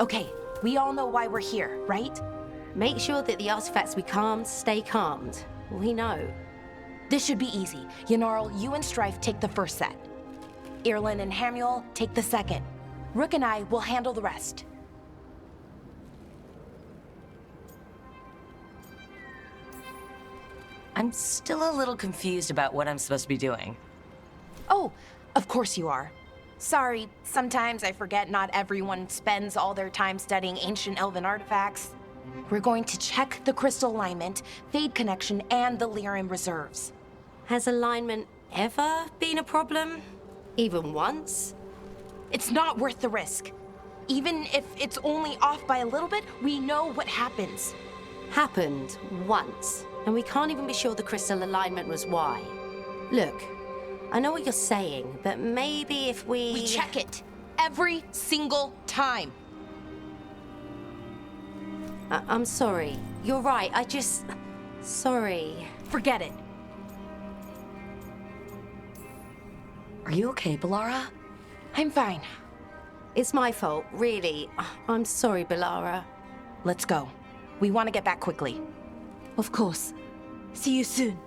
Okay, we all know why we're here, right? Make sure that the artifacts we calmed stay calmed. We know. This should be easy. Yanarl, you and Strife take the first set. Irlin and Hamuel take the second. Rook and I will handle the rest. I'm still a little confused about what I'm supposed to be doing. Oh, of course you are. Sorry, sometimes I forget not everyone spends all their time studying ancient elven artifacts. We're going to check the crystal alignment, fade connection, and the Lyran reserves. Has alignment ever been a problem? Even once? It's not worth the risk. Even if it's only off by a little bit, we know what happens. Happened once, and we can't even be sure the crystal alignment was why. Look, I know what you're saying, but maybe if We check it every single time. I'm sorry. You're right, sorry. Forget it. Are you okay, Bellara? I'm fine. It's my fault, really. I'm sorry, Bellara. Let's go. We want to get back quickly. Of course. See you soon.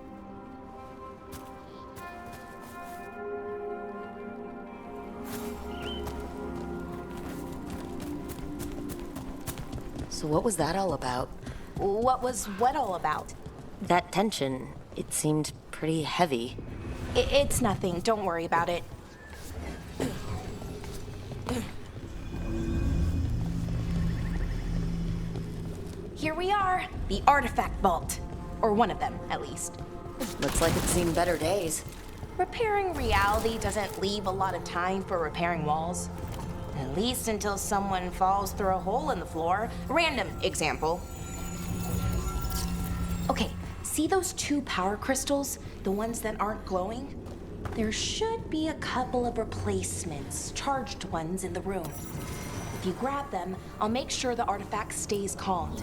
So what was that all about? What was what all about? That tension, it seemed pretty heavy. It's nothing. Don't worry about it. Here we are, the artifact vault. Or one of them, at least. Looks like it's seen better days. Repairing reality doesn't leave a lot of time for repairing walls. At least until someone falls through a hole in the floor. Random example. Okay, see those two power crystals? The ones that aren't glowing? There should be a couple of replacements, charged ones in the room. If you grab them, I'll make sure the artifact stays calmed.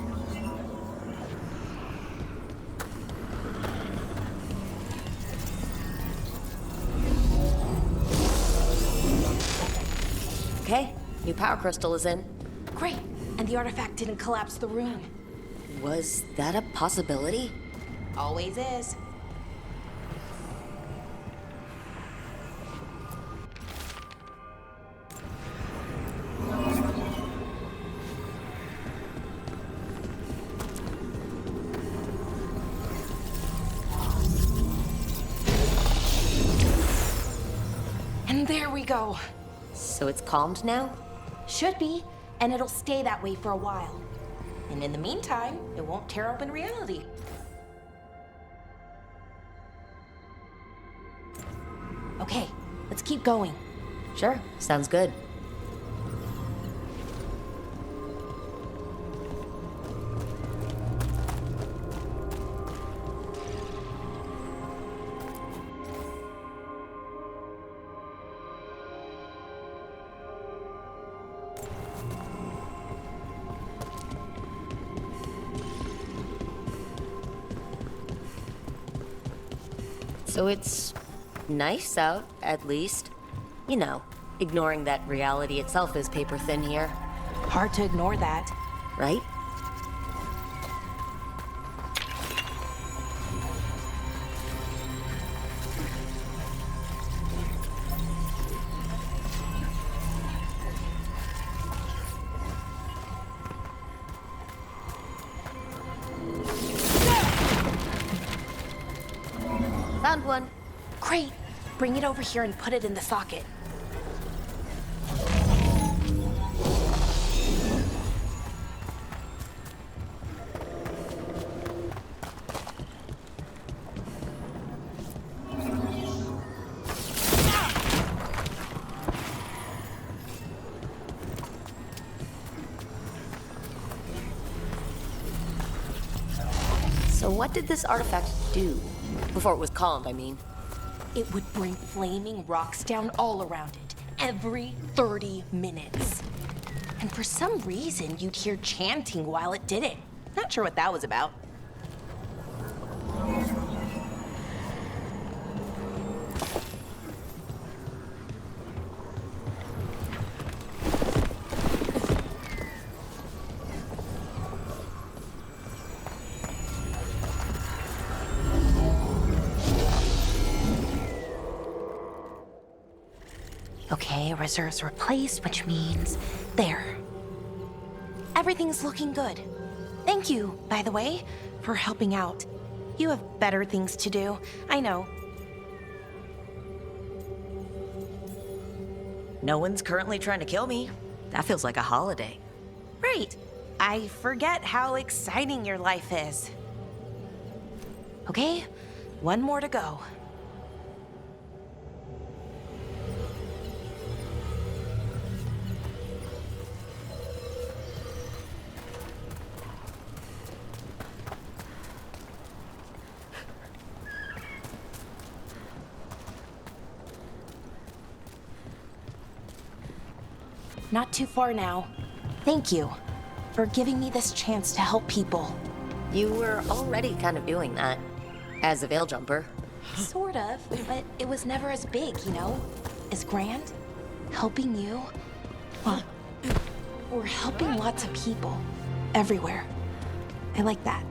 Okay, new power crystal is in. Great, and the artifact didn't collapse the room. Was that a possibility? Always is. And there we go. So it's calmed now? Should be, and it'll stay that way for a while. And in the meantime, it won't tear open reality. Okay, let's keep going. Sure, sounds good. So it's nice out, at least. You know, ignoring that reality itself is paper thin here, Hard to ignore that. right? Found one. Great. Bring it over here and put it in the socket. So what did this artifact do? Before it was calmed, I mean. It would bring flaming rocks down all around it, every 30 minutes. And for some reason, you'd hear chanting while it did it. Not sure what that was about. Okay, reserves replaced, which means there. Everything's looking good. Thank you, by the way, for helping out. You have better things to do, I know. No one's currently trying to kill me. That feels like a holiday. Right. I forget how exciting your life is. Okay, one more to go. Not too far now. Thank you for giving me this chance to help people. You were already kind of doing that. As a veil jumper. Sort of, but it was never as big, you know? As grand. Helping you. Well, we're helping lots of people. Everywhere. I like that.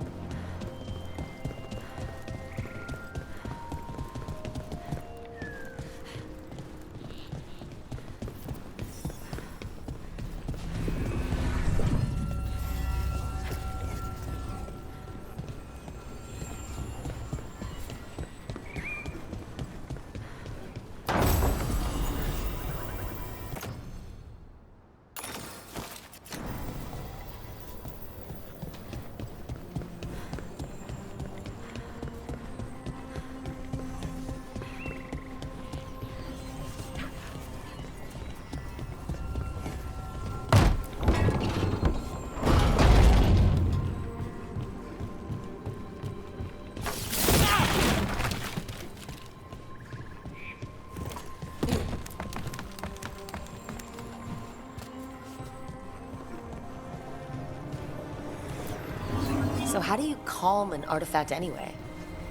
So how do you calm an artifact anyway?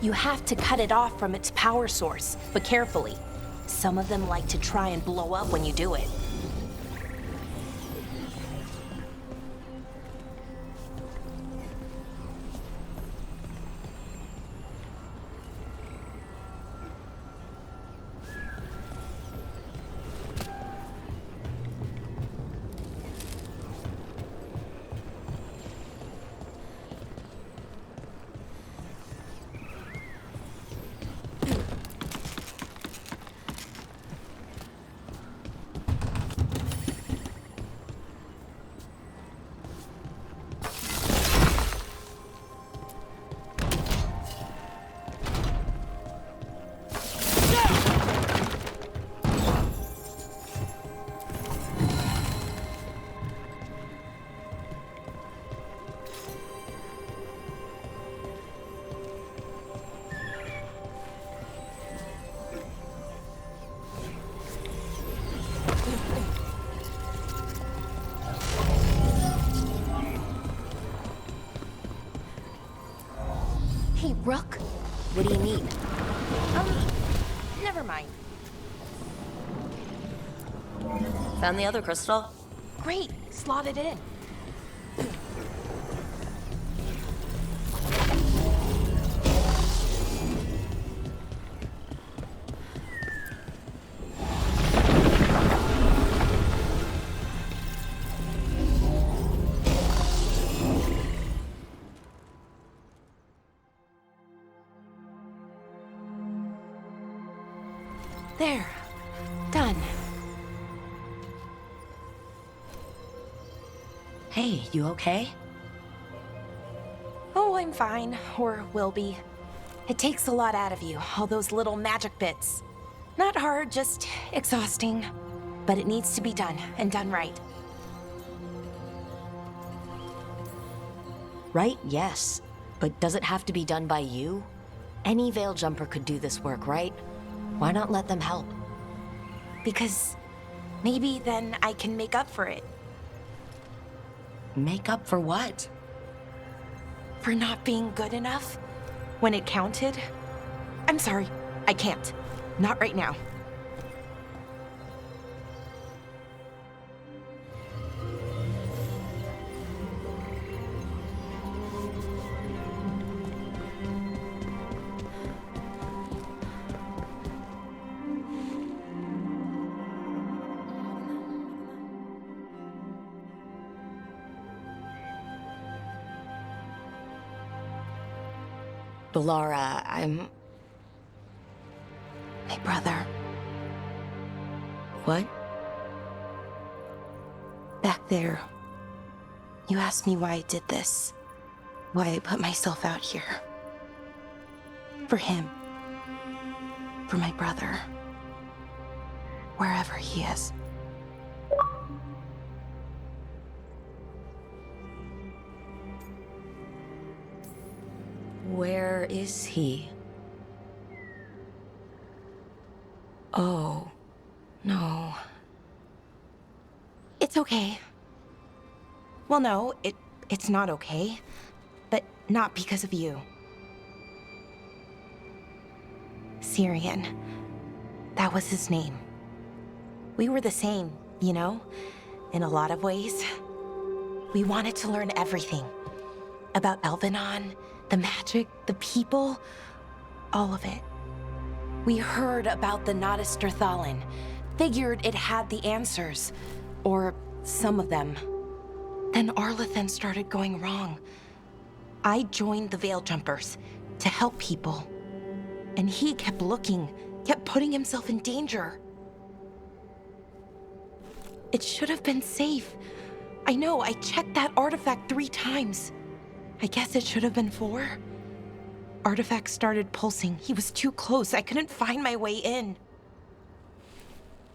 You have to cut it off from its power source, but carefully. Some of them like to try and blow up when you do it. What do you need? Never mind. Found the other crystal? Great, slot it in. There. Done. Hey, you okay? Oh, I'm fine. Or will be. It takes a lot out of you, all those little magic bits. Not hard, just exhausting. But it needs to be done, and done right. Right, yes. But does it have to be done by you? Any veil jumper could do this work, right? Why not let them help? Because maybe then I can make up for it. Make up for what? For not being good enough when it counted. I'm sorry, I can't. Not right now. Laura, I'm... My brother. What? Back there, you asked me why I did this. Why I put myself out here. For him. For my brother. Wherever he is. Where is he? Oh, no. It's okay. Well, no, it's not okay. But not because of you. Syrian. That was his name. We were the same, you know? In a lot of ways. We wanted to learn everything. About Elvenon, the magic, the people, all of it. We heard about the Notisterthalin, figured it had the answers, or some of them. Then Arlathan started going wrong. I joined the Veil Jumpers to help people. And he kept looking, kept putting himself in danger. It should have been safe. I know, I checked that artifact 3 times. I guess it should have been 4. Artifact started pulsing. He was too close. I couldn't find my way in.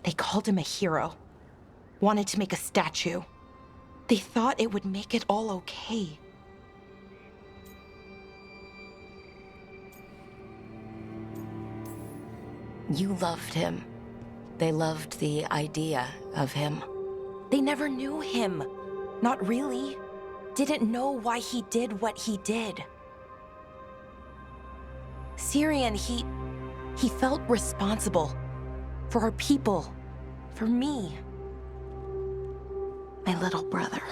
They called him a hero. Wanted to make a statue. They thought it would make it all okay. You loved him. They loved the idea of him. They never knew him. Not really. Didn't know why he did what he did. Syrian, he felt responsible. For our people. For me. My little brother.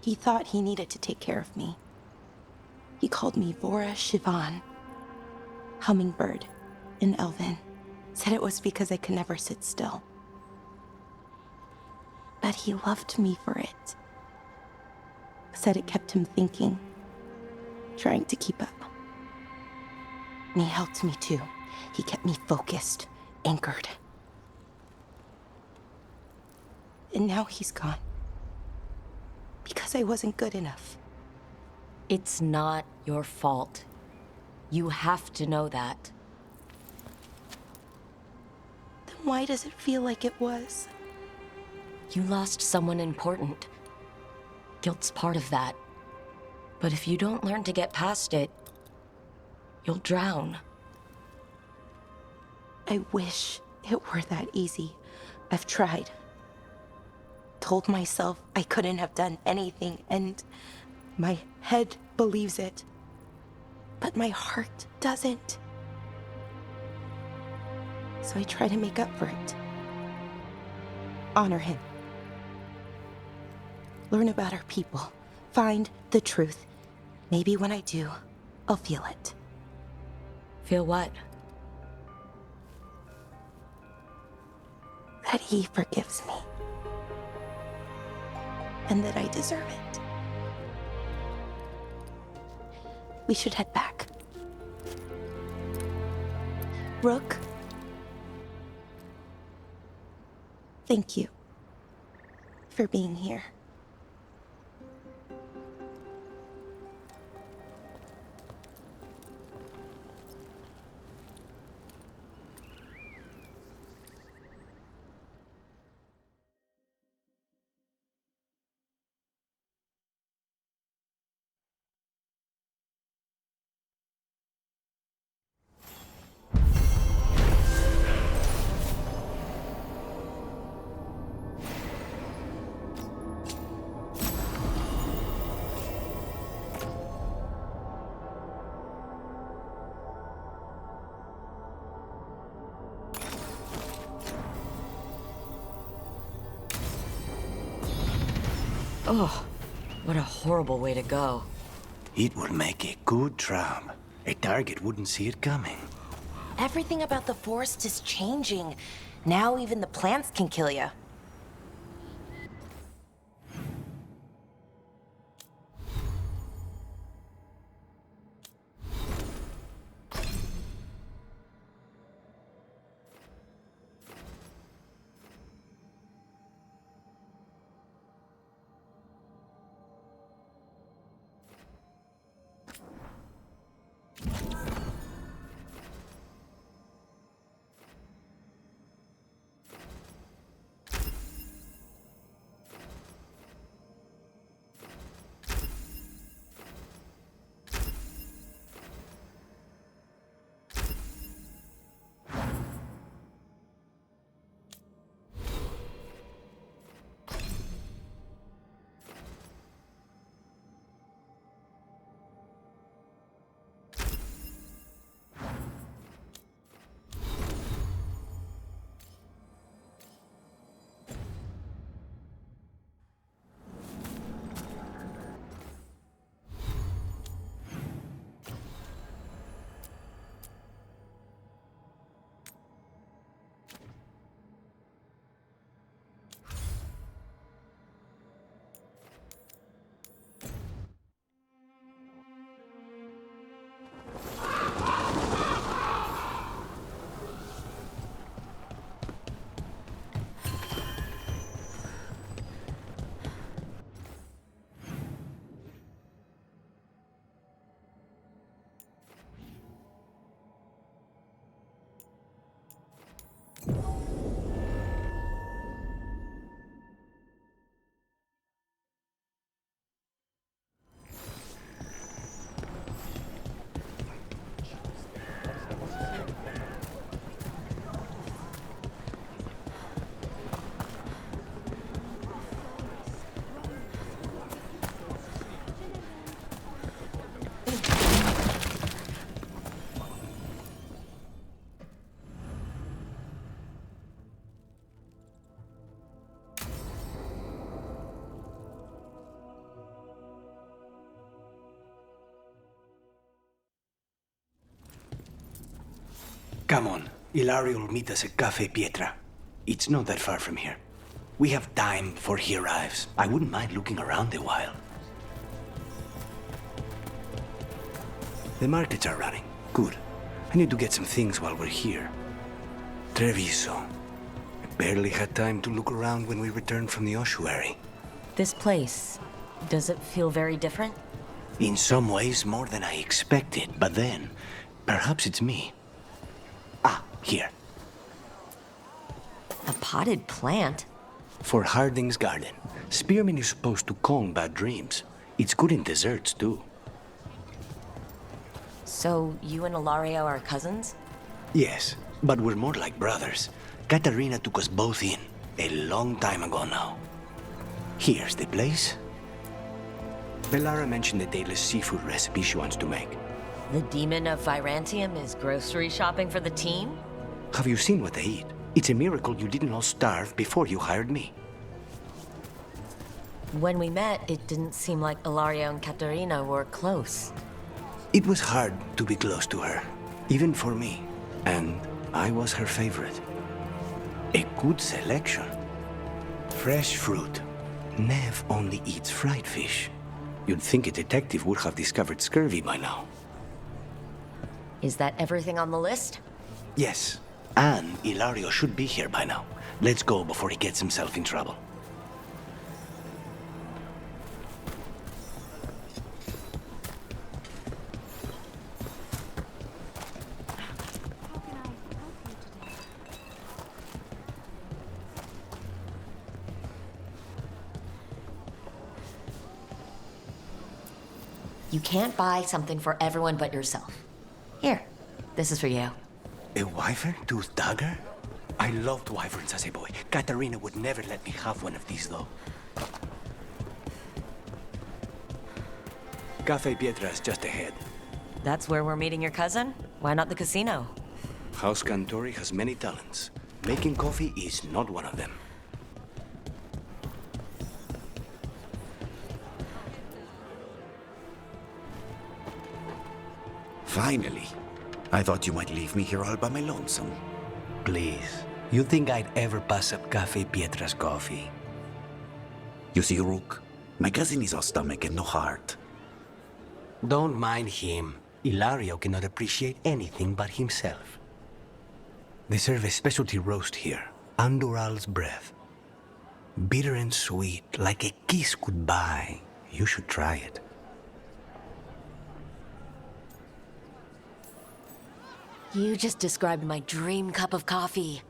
He thought he needed to take care of me. He called me Vora Shivan. Hummingbird in Elven. Said it was because I could never sit still. But he loved me for it. Said it kept him thinking. Trying to keep up. And he helped me too. He kept me focused, anchored. And now he's gone. Because I wasn't good enough. It's not your fault. You have to know that. Then why does it feel like it was? You lost someone important. Guilt's part of that. But if you don't learn to get past it, you'll drown. I wish it were that easy. I've tried. Told myself I couldn't have done anything, and my head believes it. But my heart doesn't. So I try to make up for it. Honor him. Learn about our people. Find the truth. Maybe when I do, I'll feel it. Feel what? That he forgives me. And that I deserve it. We should head back. Rook? Thank you for being here. Oh, what a horrible way to go. It would make a good trap. A target wouldn't see it coming. Everything about the forest is changing. Now even the plants can kill you. Come on, Ilario will meet us at Cafe Pietra. It's not that far from here. We have time before he arrives. I wouldn't mind looking around a while. The markets are running. Good. I need to get some things while we're here. Treviso. I barely had time to look around when we returned from the ossuary. This place, does it feel very different? In some ways, more than I expected. But then, perhaps it's me. Ah, here. A potted plant? For Harding's garden. Spearmint is supposed to calm bad dreams. It's good in desserts, too. So you and Ilario are cousins? Yes, but we're more like brothers. Katarina took us both in, a long time ago now. Here's the place. Bellara mentioned the daily seafood recipe she wants to make. The demon of Virantium is grocery shopping for the team? Have you seen what they eat? It's a miracle you didn't all starve before you hired me. When we met, it didn't seem like Ilario and Katerina were close. It was hard to be close to her, even for me. And I was her favorite. A good selection. Fresh fruit. Nev only eats fried fish. You'd think a detective would have discovered scurvy by now. Is that everything on the list? Yes, and Ilario should be here by now. Let's go before he gets himself in trouble. You can't buy something for everyone but yourself. Here, this is for you. A wyvern-toothed dagger? I loved wyverns as a boy. Katerina would never let me have one of these, though. Cafe Pietra's just ahead. That's where we're meeting your cousin? Why not the casino? House Cantori has many talents. Making coffee is not one of them. Finally. I thought you might leave me here all by my lonesome. Please. You think I'd ever pass up Cafe Pietra's coffee? You see, Rook, my cousin is all stomach and no heart. Don't mind him. Ilario cannot appreciate anything but himself. They serve a specialty roast here, Andoral's breath. Bitter and sweet, like a kiss goodbye. You should try it. You just described my dream cup of coffee.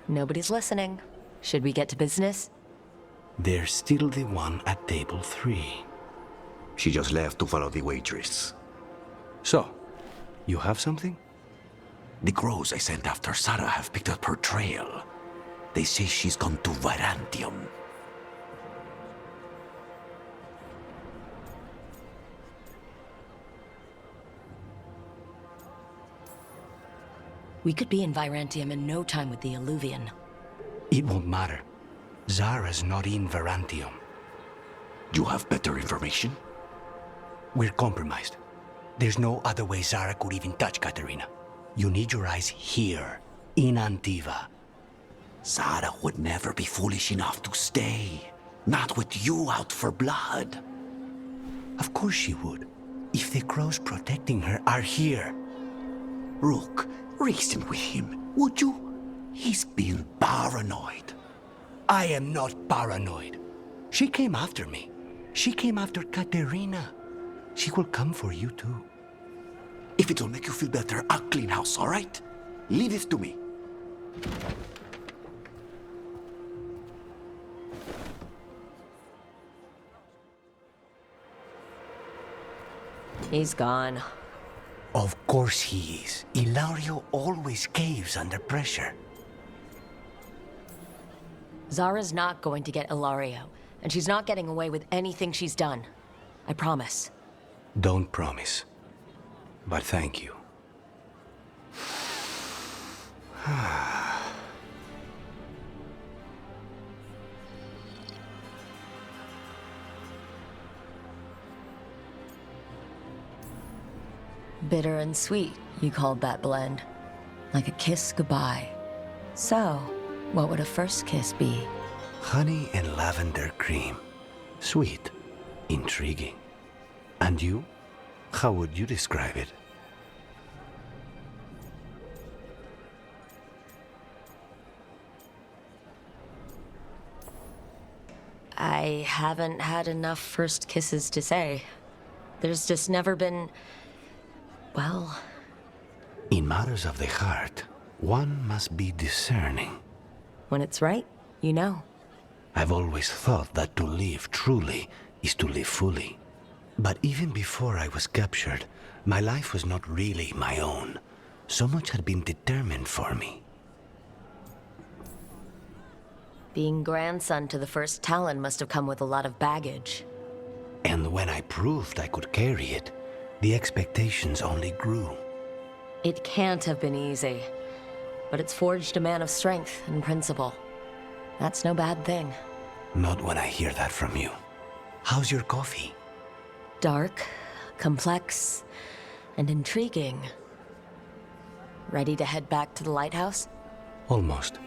Nobody's listening. Should we get to business? There's still the one at table 3. She just left to follow the waitress. So, you have something? The crows I sent after Sarah have picked up her trail. They say she's gone to Virantium. We could be in Virantium in no time with the Illuvian. It won't matter. Zara's not in Virantium. You have better information? We're compromised. There's no other way Zara could even touch Katerina. You need your eyes here, in Antiva. Sarah would never be foolish enough to stay. Not with you out for blood. Of course she would. If the crows protecting her are here. Rook, reason with him, would you? He's being paranoid. I am not paranoid. She came after me. She came after Katerina. She will come for you too. If it'll make you feel better, I'll clean house, all right? Leave this to me. He's gone. Of course he is. Ilario always caves under pressure. Zara's not going to get Ilario, and she's not getting away with anything she's done. I promise. Don't promise. But thank you. Bitter and sweet, you called that blend. Like a kiss goodbye. So, what would a first kiss be? Honey and lavender cream. Sweet. Intriguing. And you? How would you describe it? I haven't had enough first kisses to say. There's just never been... well... In matters of the heart, one must be discerning. when it's right, you know. I've always thought that to live truly is to live fully. But even before I was captured, my life was not really my own. So much had been determined for me. Being grandson to the first Talon must have come with a lot of baggage. And when I proved I could carry it, the expectations only grew. It can't have been easy, but it's forged a man of strength and principle. That's no bad thing. Not when I hear that from you. How's your coffee? Dark, complex, and intriguing. Ready to head back to the lighthouse? Almost.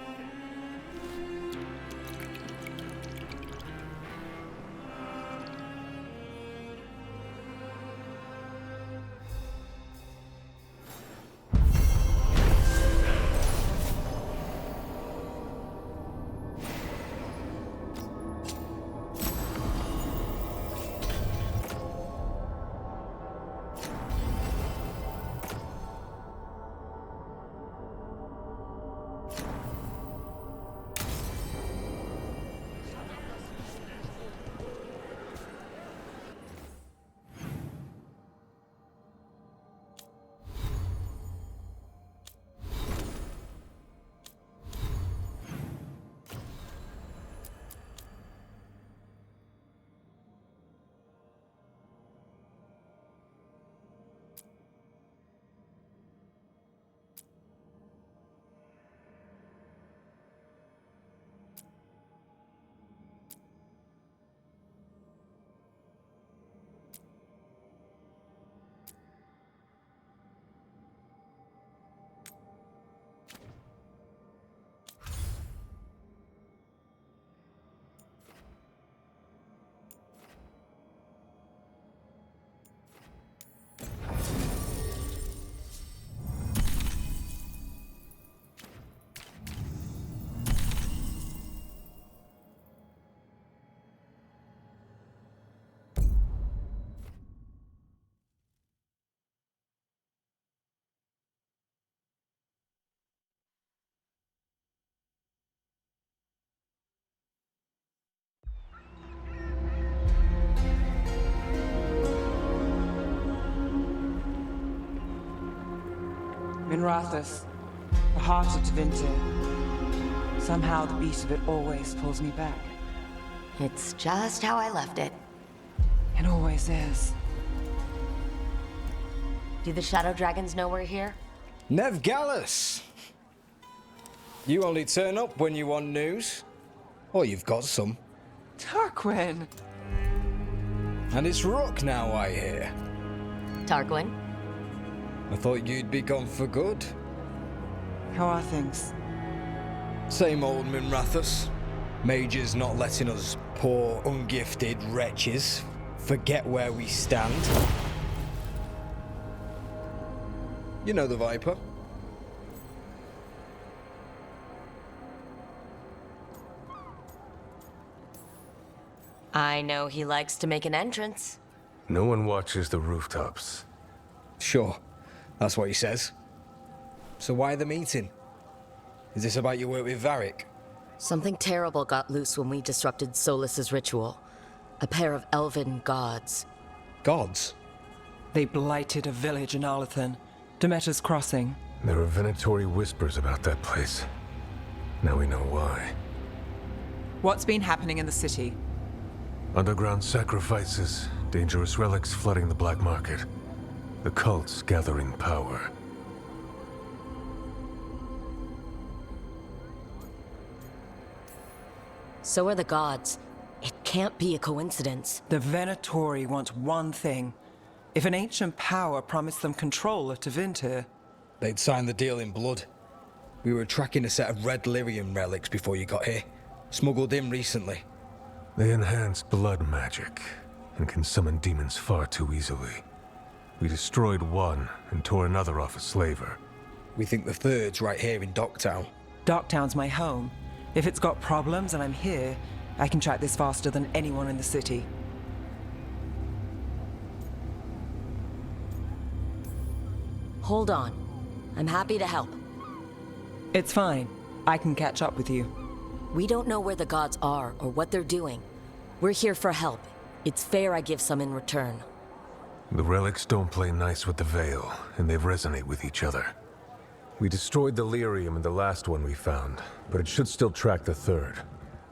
Minrathous, the heart of Tevinter. Somehow the beat of it always pulls me back. It's just how I left it. It always is. Do the Shadow Dragons know we're here? Nev Gallus! You only turn up when you want news. Or you've got some. Tarquin! And it's Rook now, I hear. Tarquin? I thought you'd be gone for good. How are things? Same old Minrathous. Mages not letting us poor, ungifted wretches forget where we stand. You know the Viper. I know he likes to make an entrance. No one watches the rooftops. Sure, that's what he says. So why the meeting? Is this about your work with Varric? Something terrible got loose when we disrupted Solus's ritual. A pair of elven gods. Gods? They blighted a village in Arlathan, Demeter's Crossing. There are venatory whispers about that place. Now we know why. What's been happening in the city? Underground sacrifices, dangerous relics flooding the black market. The cults gathering power. So are the gods. It can't be a coincidence. The Venatori want one thing. If an ancient power promised them control of Tevinter, They'd signed the deal in blood. We were tracking a set of red lyrium relics before you got here. Smuggled in recently. They enhance blood magic and can summon demons far too easily. We destroyed one and tore another off a slaver. We think the third's right here in Docktown. Docktown's my home. If it's got problems and I'm here, I can track this faster than anyone in the city. Hold on. I'm happy to help. It's fine. I can catch up with you. We don't know where the gods are or what they're doing. We're here for help. It's fair I give some in return. The relics don't play nice with the Veil, and they resonate with each other. We destroyed the lyrium in the last one we found, but it should still track the third.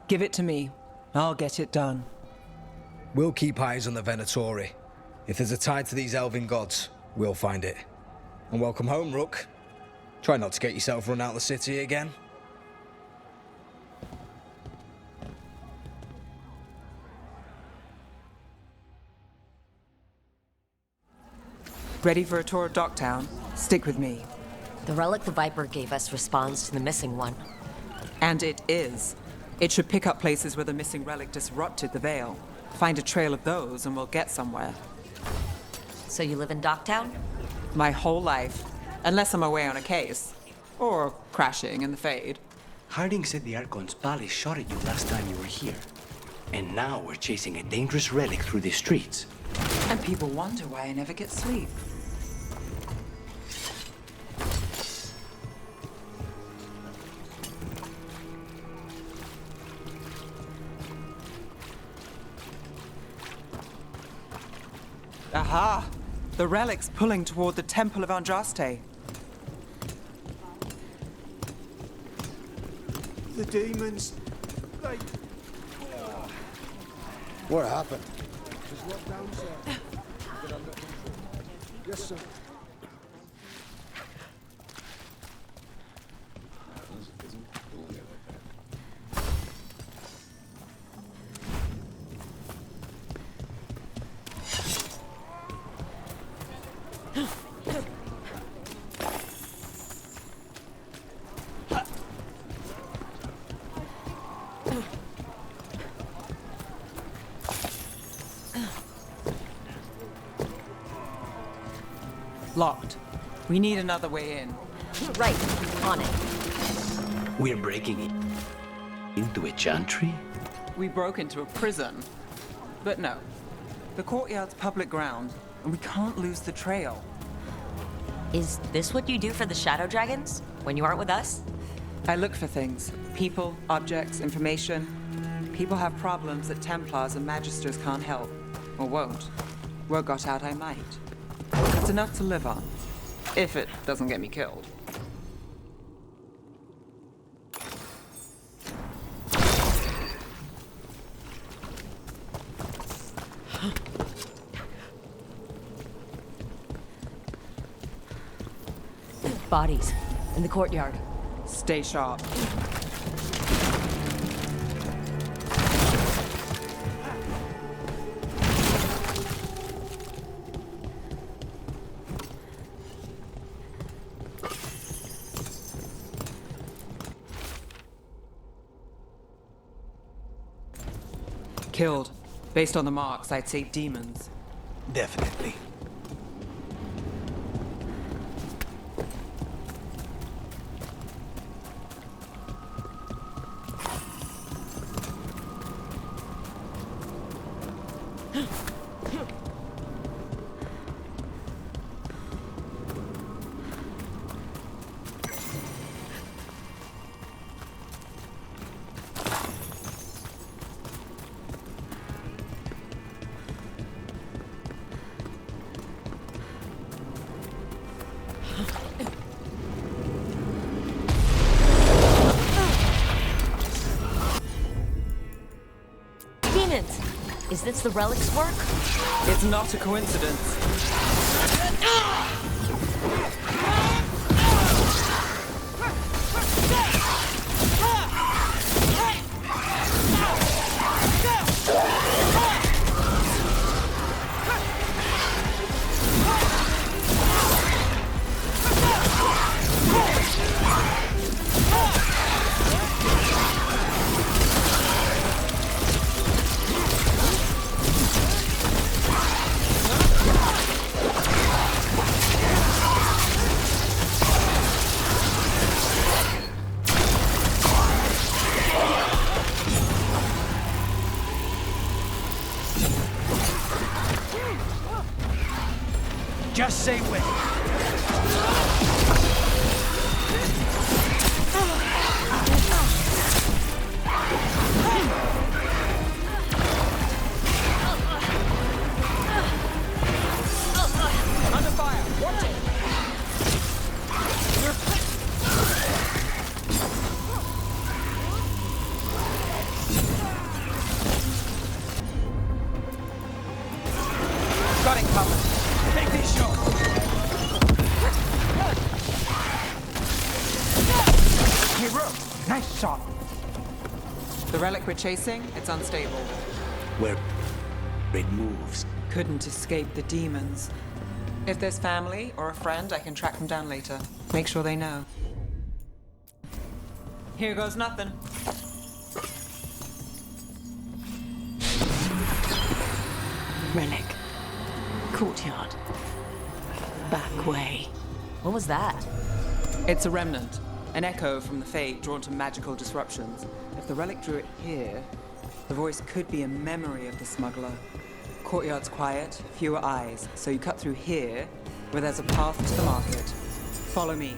Give it to me. I'll get it done. We'll keep eyes on the Venatori. If there's a tie to these elven gods, we'll find it. And welcome home, Rook. Try not to get yourself run out of the city again. Ready for a tour of Docktown? Stick with me. The relic the Viper gave us responds to the missing one. And it is. It should pick up places where the missing relic disrupted the Veil. Find a trail of those and we'll get somewhere. So you live in Docktown? My whole life. Unless I'm away on a case. Or crashing in the Fade. Harding said the Archon's palace shot at you last time you were here. And now we're chasing a dangerous relic through the streets. And people wonder why I never get sleep. Aha! The relic's pulling toward the Temple of Andraste. The demons, they... What happened? Just locked down, sir. Get under control. Yes, sir. Locked. We need another way in. Right, on it. We're breaking it into a chantry? We broke into a prison. But no. The courtyard's public ground, and we can't lose the trail. Is this what you do for the Shadow Dragons? When you aren't with us? I look for things. People, objects, information. People have problems that Templars and Magisters can't help. Or won't. Word got out I might. It's enough to live on. If it doesn't get me killed. Bodies. In the courtyard. Stay sharp. Killed. Based on the marks, I'd say demons. Definitely. Demons! Is this the relic's work? It's not a coincidence. Just say when. Under fire! Watch it! Shot. The relic we're chasing, it's unstable. Where it moves. Couldn't escape the demons. If there's family or a friend, I can track them down later. Make sure they know. Here goes nothing. Relic. Courtyard. Back way. What was that? It's a remnant. An echo from the Fade drawn to magical disruptions. If the relic drew it here, the voice could be a memory of the smuggler. Courtyard's quiet, fewer eyes, so you cut through here, where there's a path to the market. Follow me.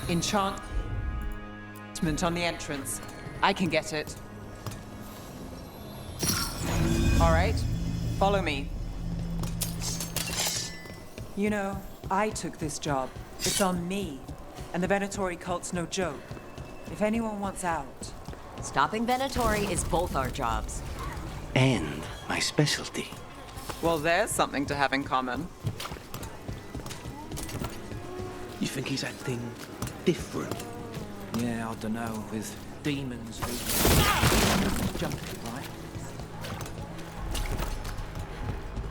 Enchantment on the entrance. I can get it. All right, follow me. You know, I took this job. It's on me. And the Venatori cult's no joke. If anyone wants out... Stopping Venatori is both our jobs. And my specialty. Well, there's something to have in common. You think he's acting different? Yeah, I don't know, with demons who... Jumping, right?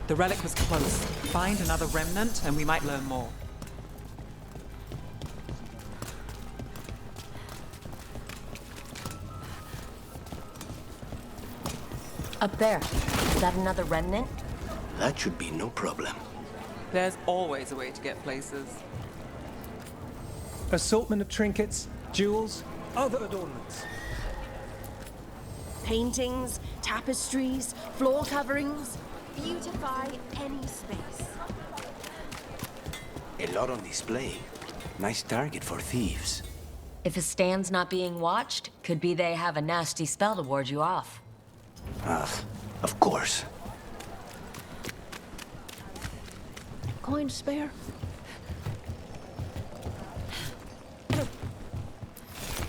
The relic was close. Find another remnant and we might learn more. Up there. Is that another remnant? That should be no problem. There's always a way to get places. Assortment of trinkets, jewels, other adornments. Paintings, tapestries, floor coverings. Beautify any space. A lot on display. Nice target for thieves. If a stand's not being watched, could be they have a nasty spell to ward you off. Of course. Coin to spare?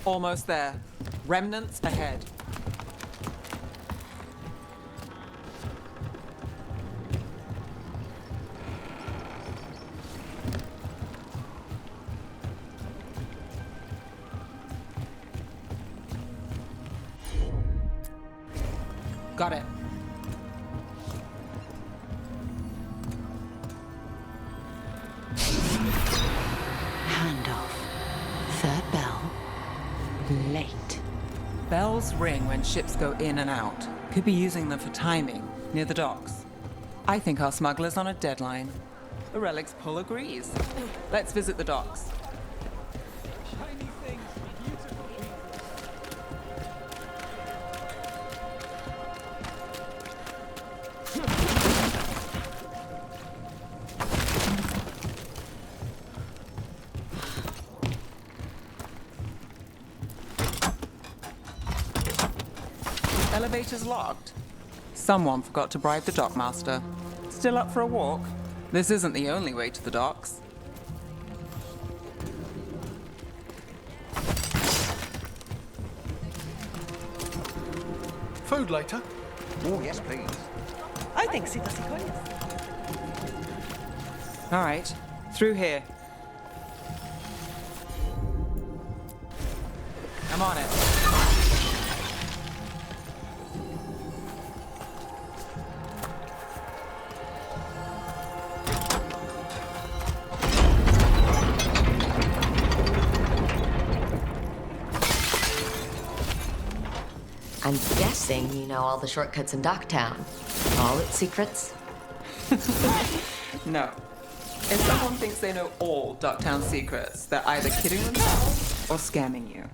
Almost there. Remnants ahead. Got it. Handoff. Third bell. Late. Bells ring when ships go in and out. Could be using them for timing, near the docks. I think our smuggler's on a deadline. The relic's pull agrees. Let's visit the docks. Shiny things, beautiful people. Elevator's locked. Someone forgot to bribe the dockmaster. Still up for a walk? This isn't the only way to the docks. Food later? Oh, yes, please. I think sí, coins. All right, through here. I'm on it. I'm guessing you know all the shortcuts in Docktown. All its secrets? No. If someone thinks they know all Docktown secrets, they're either kidding themselves or scamming you.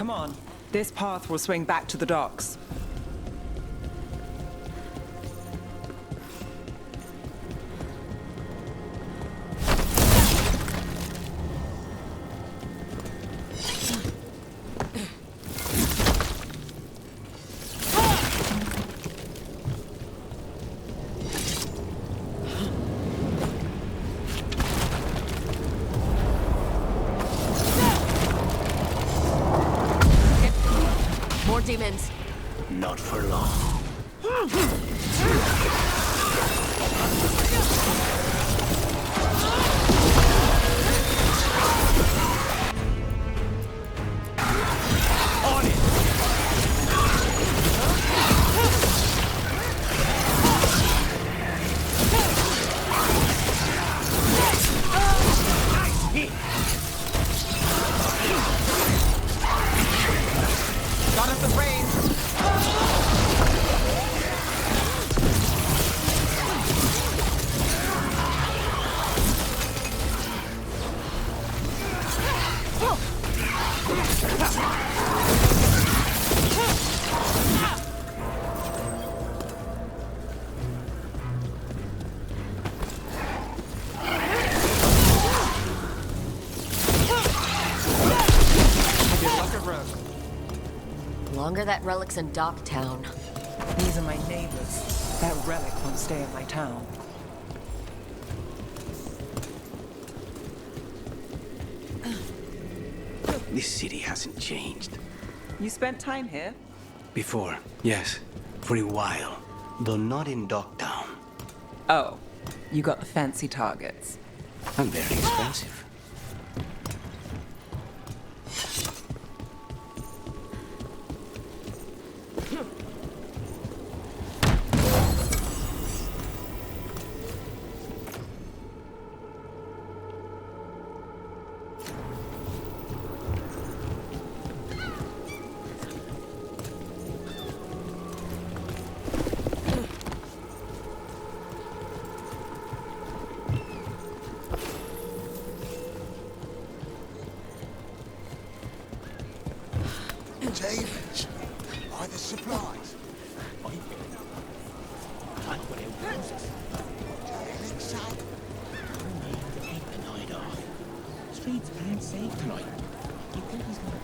Come on. This path will swing back to the docks. More demons. Not for long. On it! Got us the brains! Longer that relic's in Docktown. These are my neighbors. That relic won't stay in my town. This city hasn't changed. You spent time here? Before, yes. For a while. Though not in Docktown. Oh, you got the fancy targets. I'm very expensive. Demons. By the supplies. Take the night off. Streets aren't safe tonight. You think he's gonna...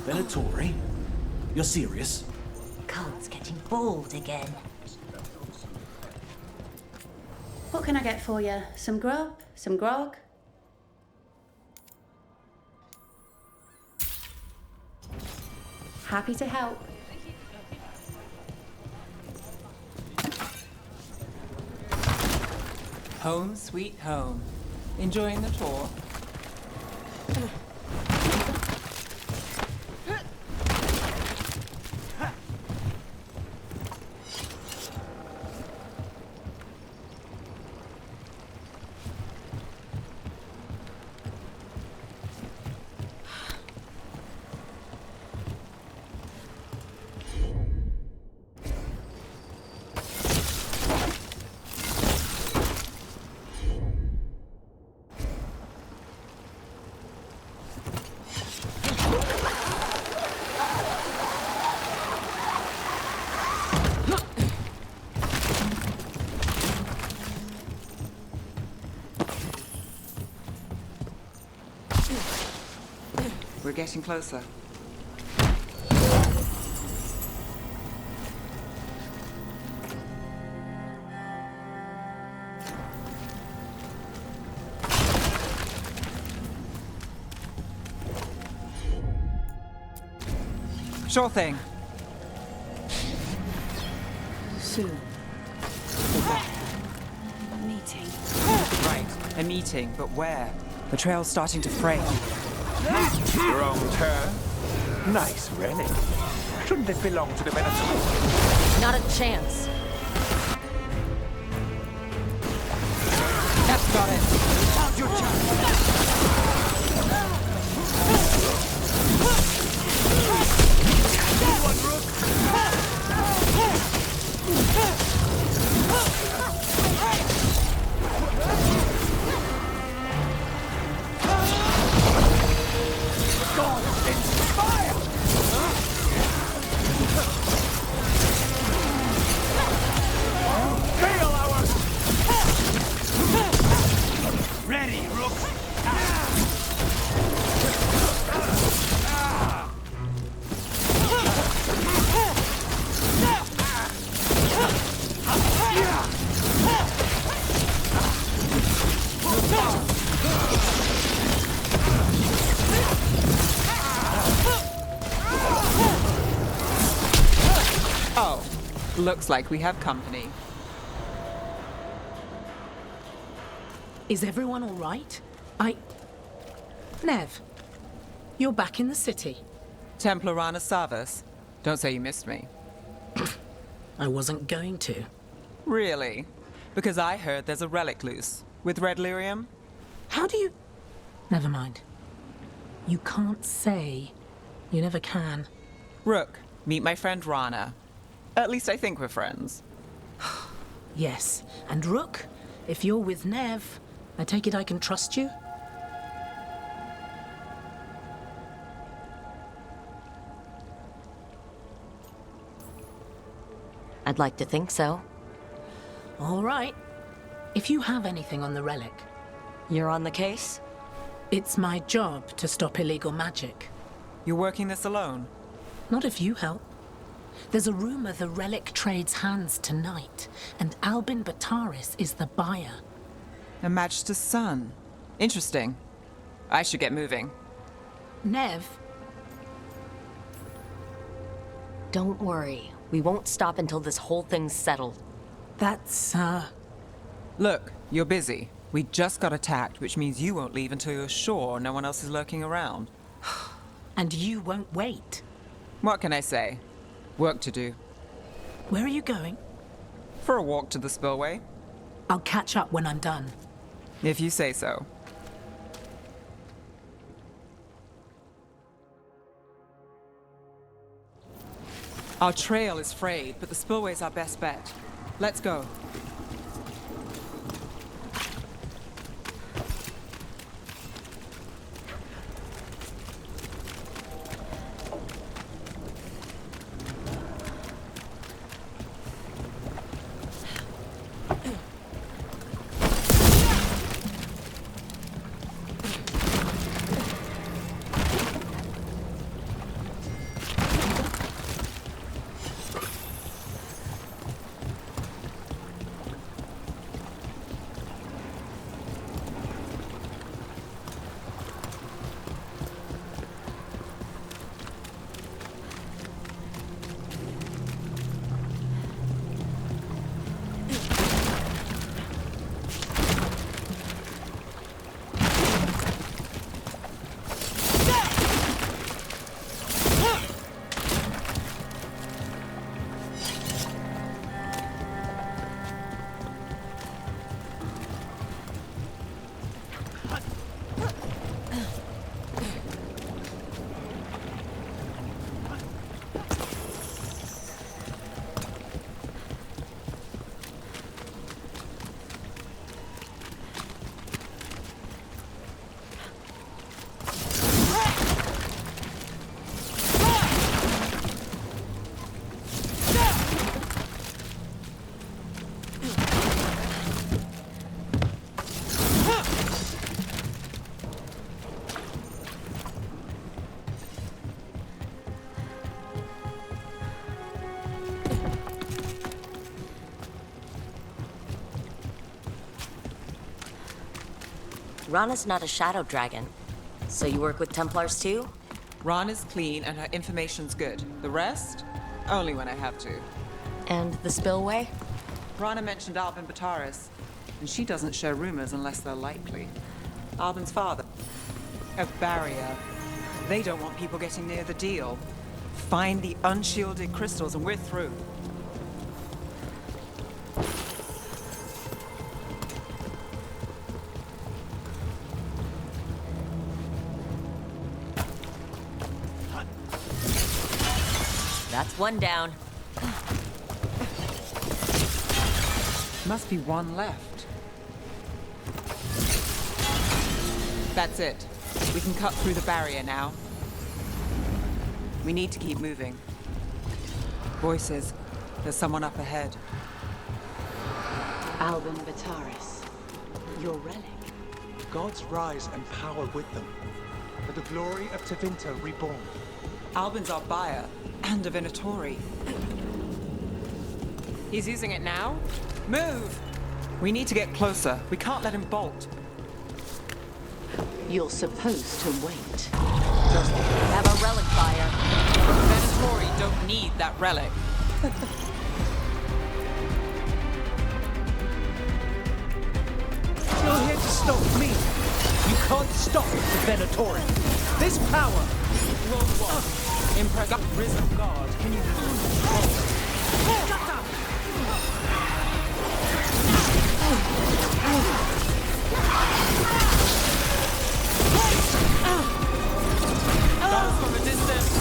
Venatori? You're serious? Cult's getting bold again. What can I get for you? Some grub? Some grog? Happy to help. Home sweet home. Enjoying the tour? We're getting closer. Sure thing. Soon. A meeting. Right, a meeting, but where? The trail's starting to fray. Wrong turn. Nice relic. Shouldn't it belong to the Minotaur? Not a chance. That's got it. Now's your Ready, Rook! Oh, looks like we have company. Is everyone all right? Nev, you're back in the city. Templar Rana Savas. Don't say you missed me. I wasn't going to. Really? Because I heard there's a relic loose. With red lyrium? How do you... Never mind. You can't say. You never can. Rook, meet my friend Rana. At least I think we're friends. Yes, and Rook, if you're with Nev, I take it I can trust you? I'd like to think so. All right. If you have anything on the relic... You're on the case? It's my job to stop illegal magic. You're working this alone? Not if you help. There's a rumor the relic trades hands tonight, and Albin Bataris is the buyer. A Magister's son. Interesting. I should get moving. Nev? Don't worry. We won't stop until this whole thing's settled. That's, Look, you're busy. We just got attacked, which means you won't leave until you're sure no one else is lurking around. And you won't wait. What can I say? Work to do. Where are you going? For a walk to the spillway. I'll catch up when I'm done. If you say so. Our trail is frayed, but the spillway's our best bet. Let's go. Rana's not a shadow dragon. So you work with Templars too? Rana's clean and her information's good. The rest? Only when I have to. And the spillway? Rana mentioned Albin Bataris, and she doesn't share rumors unless they're likely. Albin's father. A barrier They don't want people getting near the deal. Find the unshielded crystals and we're through. That's one down. Must be one left. That's it. We can cut through the barrier now. We need to keep moving. Voices. There's someone up ahead. Albin Bataris, your relic. Gods rise and power with them. For the glory of Tevinter reborn. Albin's our buyer, and a Venatori. He's using it now? Move! We need to get closer. We can't let him bolt. You're supposed to wait. Have a relic fire. Venatori don't need that relic. You're here to stop me. You can't stop the Venatori. This power. Impressive risen guard. Can you Guns from a distance.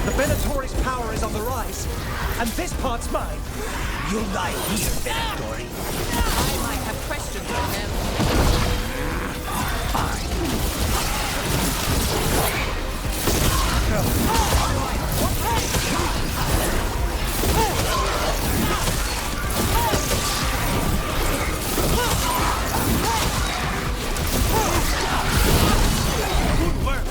The Venatori's power is on the rise, and this part's mine. You'll die here, Venatori. I might have questions on him. Good work.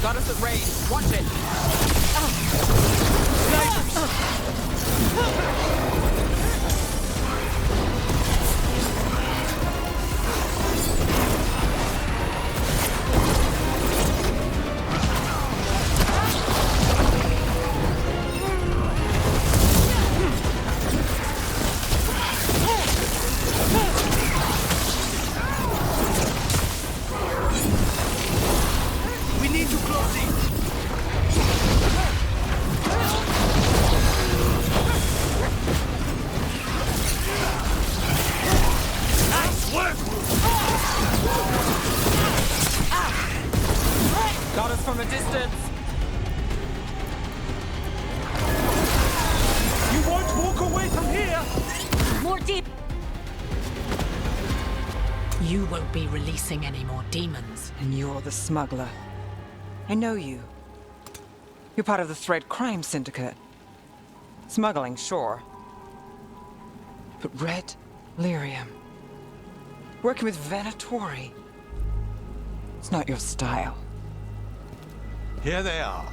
Got us at range. Watch it. We need to close these. Nice work! Got us from a distance. You won't walk away from here. More deep. You won't be releasing any more demons. And you're the smuggler. I know you. You're part of the Thread crime syndicate. Smuggling, sure. But Red Lyrium. Working with Venatori. It's not your style. Here they are.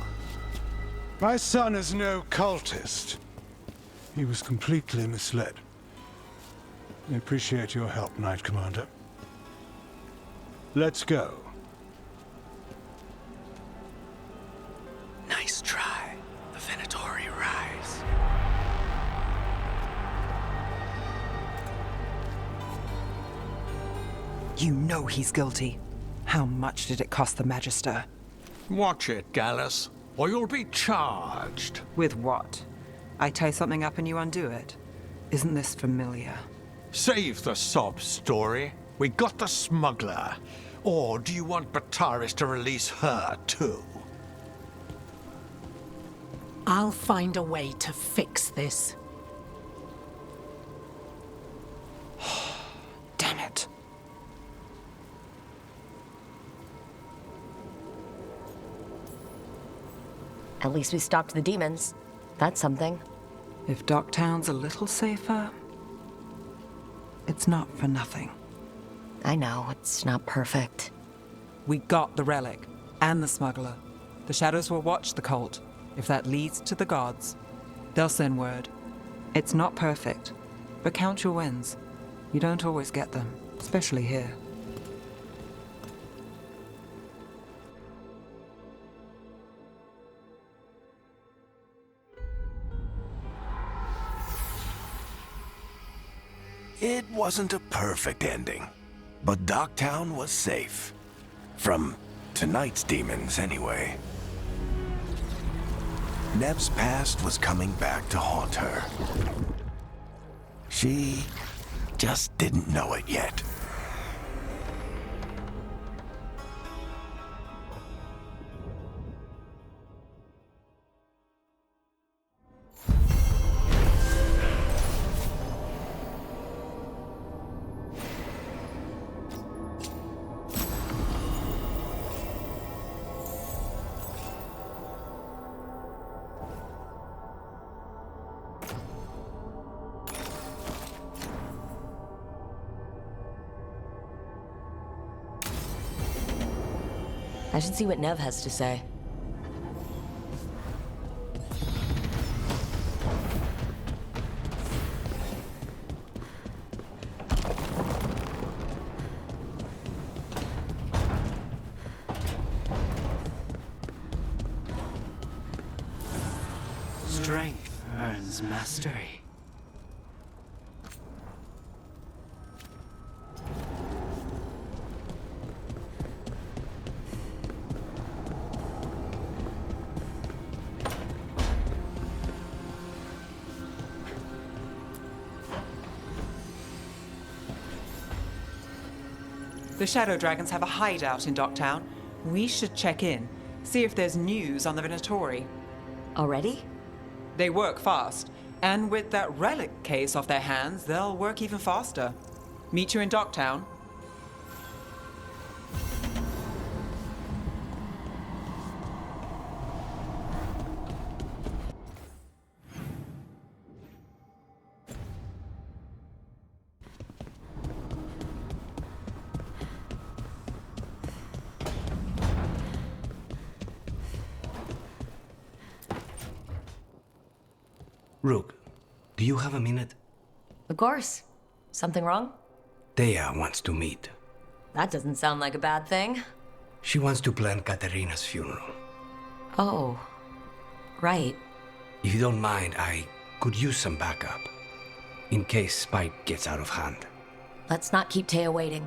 My son is no cultist. He was completely misled. I appreciate your help, Knight Commander. Let's go. Nice try. The Venatori rise. You know he's guilty. How much did it cost the Magister? Watch it, Gallus, or you'll be charged. With what? I tie something up and you undo it? Isn't this familiar? Save the sob story. We got the smuggler. Or do you want Bataris to release her, too? I'll find a way to fix this. Damn it. At least we stopped the demons. That's something. If Docktown's a little safer, it's not for nothing. I know, it's not perfect. We got the relic, and the smuggler. The shadows will watch the cult. If that leads to the gods, they'll send word. It's not perfect, but count your wins. You don't always get them, especially here. It wasn't a perfect ending, but Docktown was safe. From tonight's demons, anyway. Nev's past was coming back to haunt her. She just didn't know it yet. I should see what Nev has to say. Strength earns mastery. The Shadow Dragons have a hideout in Docktown. We should check in, see if there's news on the Venatori. Already? They work fast, and with that relic case off their hands, they'll work even faster. Meet you in Docktown. Rook, do you have a minute? Of course. Something wrong? Thea wants to meet. That doesn't sound like a bad thing. She wants to plan Katerina's funeral. Oh, right. If you don't mind, I could use some backup. In case Spike gets out of hand. Let's not keep Taya waiting.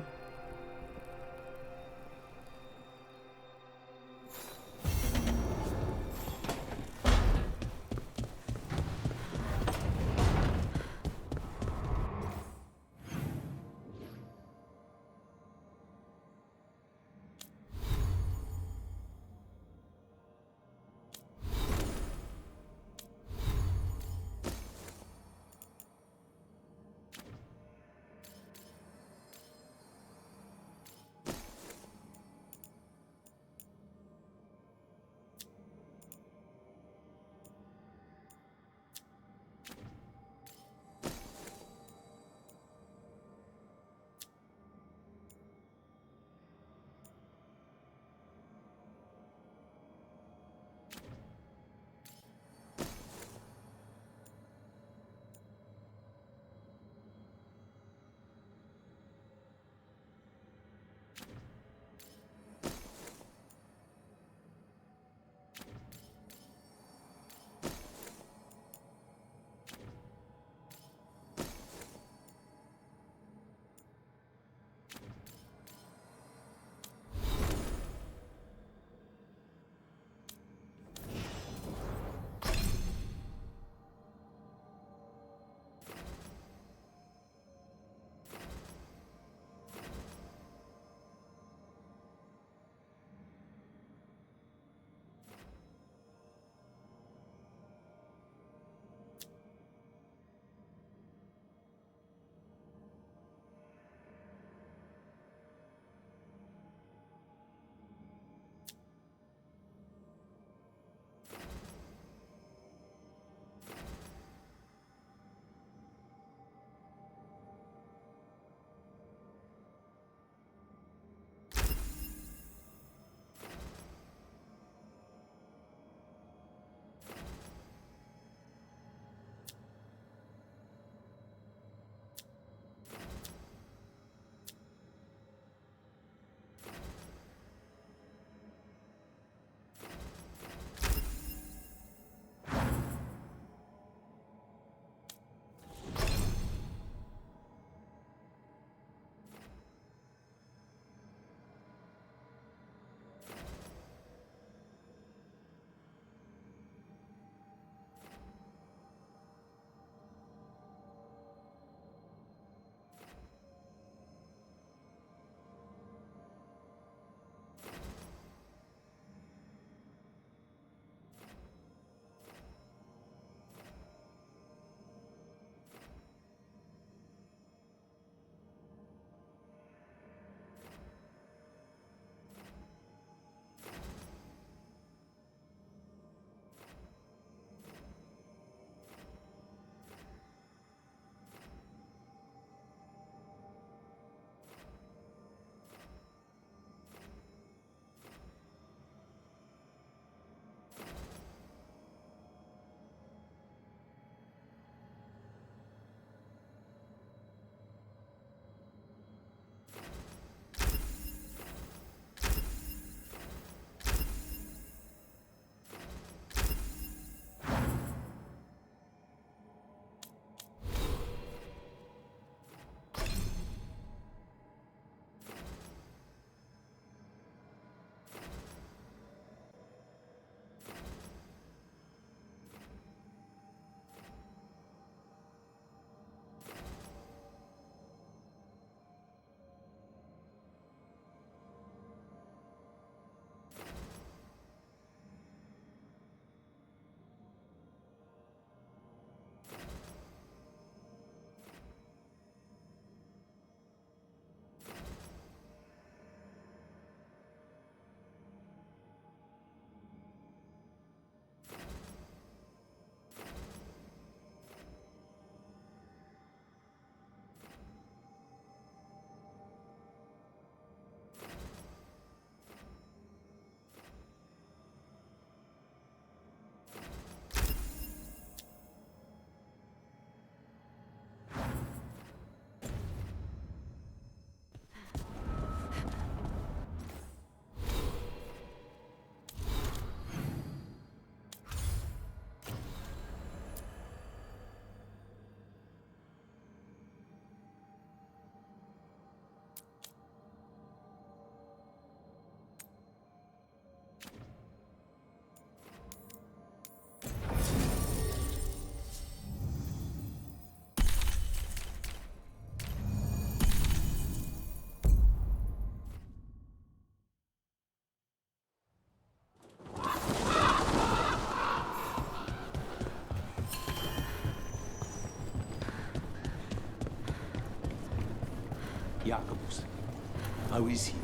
How is he?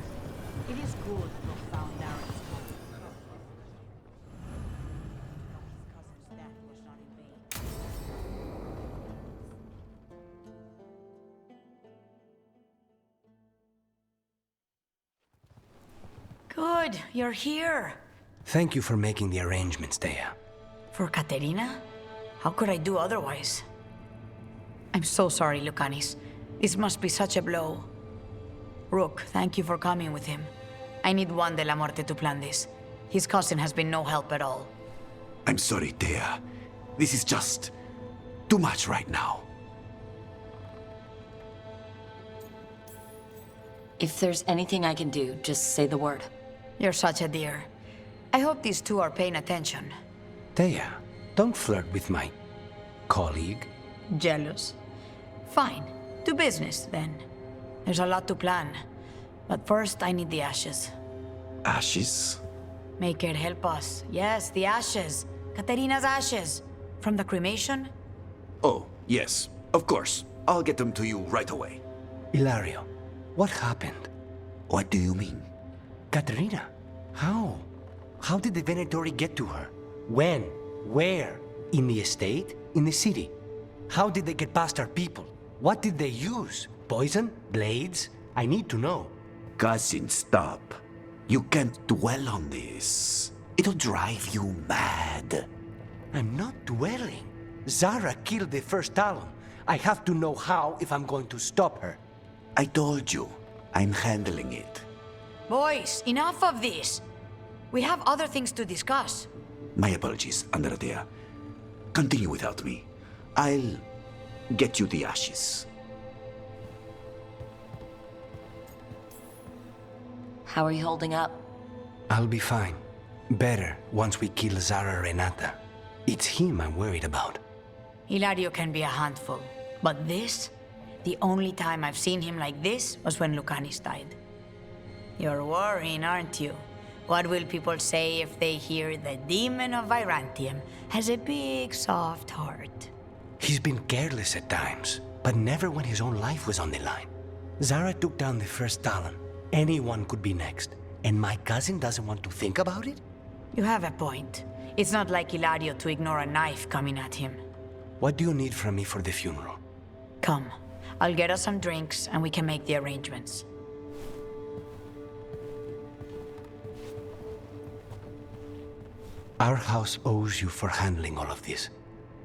It is good to have found Darren's Good, you're here. Thank you for making the arrangements, Thea. For Katerina? How could I do otherwise? I'm so sorry, Lucanis. This must be such a blow. Rook, thank you for coming with him. I need Juan de la Muerte to plan this. His cousin has been no help at all. I'm sorry, Thea. This is just too much right now. If there's anything I can do, just say the word. You're such a dear. I hope these two are paying attention. Thea, don't flirt with my colleague. Jealous. Fine. To business, then. There's a lot to plan. But first, I need the ashes. Ashes? Make it help us. Yes, the ashes. Katerina's ashes. From the cremation? Oh, yes, of course. I'll get them to you right away. Hilario, what happened? What do you mean? Katerina, how? How did the Venatori get to her? When? Where? In the estate? In the city? How did they get past our people? What did they use? Poison? Blades? I need to know. Cousin, stop. You can't dwell on this. It'll drive you mad. I'm not dwelling. Zara killed the first Talon. I have to know how if I'm going to stop her. I told you, I'm handling it. Boys, enough of this. We have other things to discuss. My apologies, Andradea. Continue without me. I'll get you the ashes. How are you holding up? I'll be fine. Better once we kill Zara Renata. It's him I'm worried about. Hilario can be a handful. But this? The only time I've seen him like this was when Lucanis died. You're worrying, aren't you? What will people say if they hear the demon of Virantium has a big, soft heart? He's been careless at times, but never when his own life was on the line. Zara took down the first Talon. Anyone could be next. And my cousin doesn't want to think about it? You have a point. It's not like Hilario to ignore a knife coming at him. What do you need from me for the funeral? Come. I'll get us some drinks and we can make the arrangements. Our house owes you for handling all of this.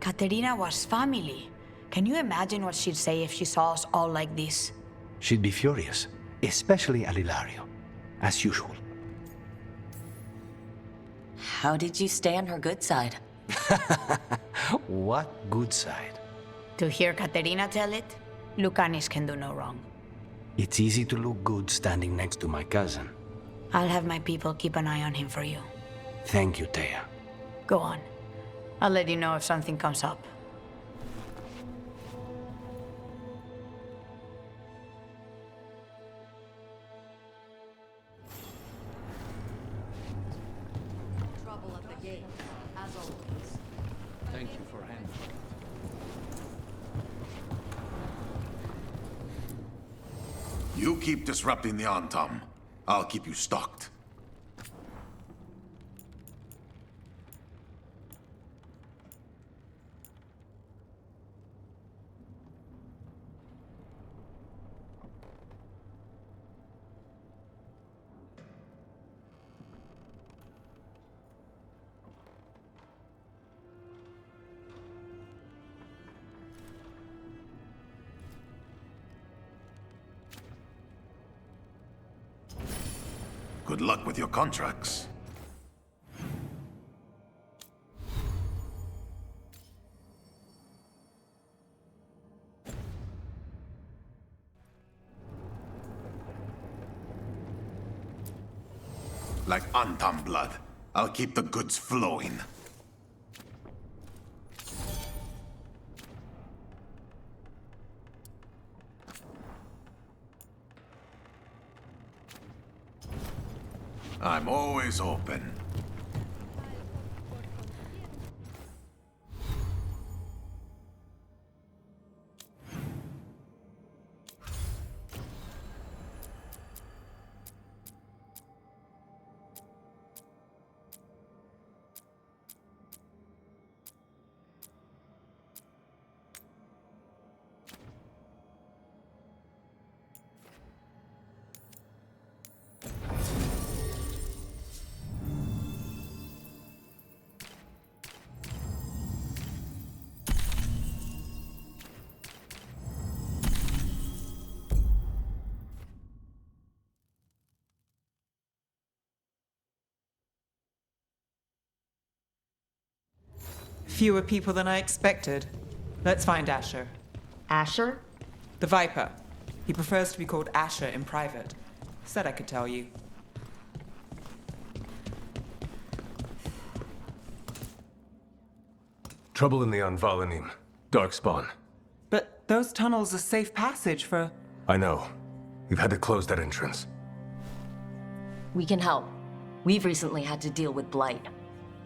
Katerina was family. Can you imagine what she'd say if she saw us all like this? She'd be furious, especially at Hilario, as usual. How did you stay on her good side? What good side? To hear Katerina tell it, Lucanis can do no wrong. It's easy to look good standing next to my cousin. I'll have my people keep an eye on him for you. Thank you, Thea. Go on. I'll let you know if something comes up. trouble at the gate, as always. Thank you for handling. You keep disrupting the Antam. I'll keep you stocked. Good luck with your contracts. Like Antam blood, I'll keep the goods flowing. I'm always open. Fewer people than I expected. Let's find Asher. Asher? The Viper. He prefers to be called Asher in private. Said I could tell you. Trouble in the Anvalanim. Darkspawn. But those tunnels are safe passage for... I know. We've had to close that entrance. We can help. We've recently had to deal with Blight.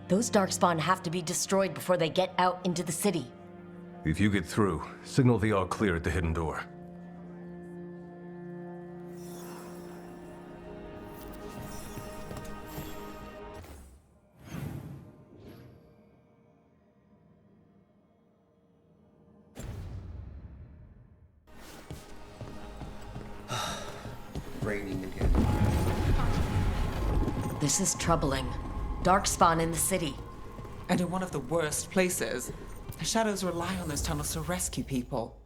Those Darkspawn have to be destroyed before they get out into the city. If you get through, signal the all clear at the hidden door. Raining again. This is troubling. Darkspawn in the city. And in one of the worst places. The Shadows rely on those tunnels to rescue people.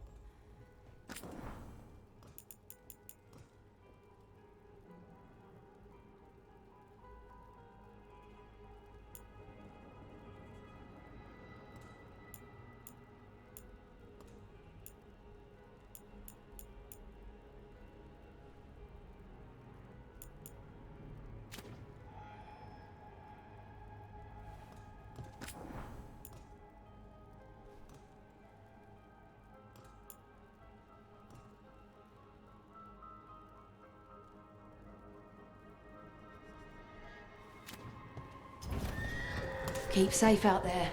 Keep safe out there.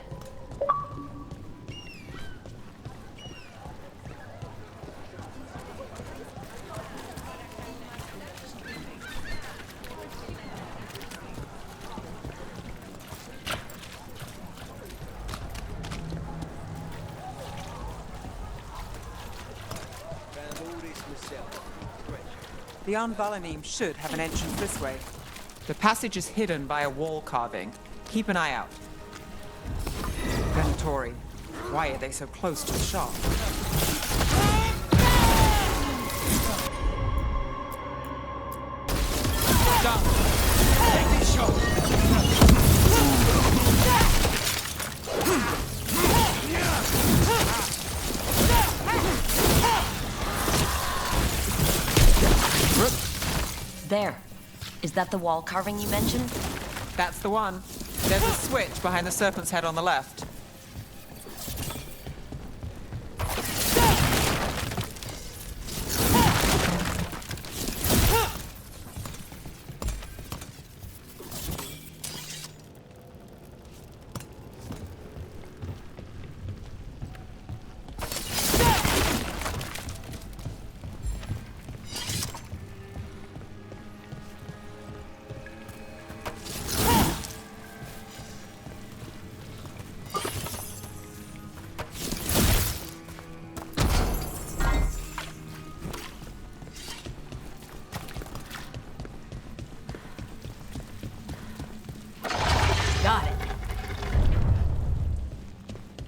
The Anvalanim should have an entrance this way. The passage is hidden by a wall carving. Keep an eye out. Venatori, why are they so close to the shop? Stop! Take this shot! There. Is that the wall carving you mentioned? That's the one. There's a switch behind the serpent's head on the left.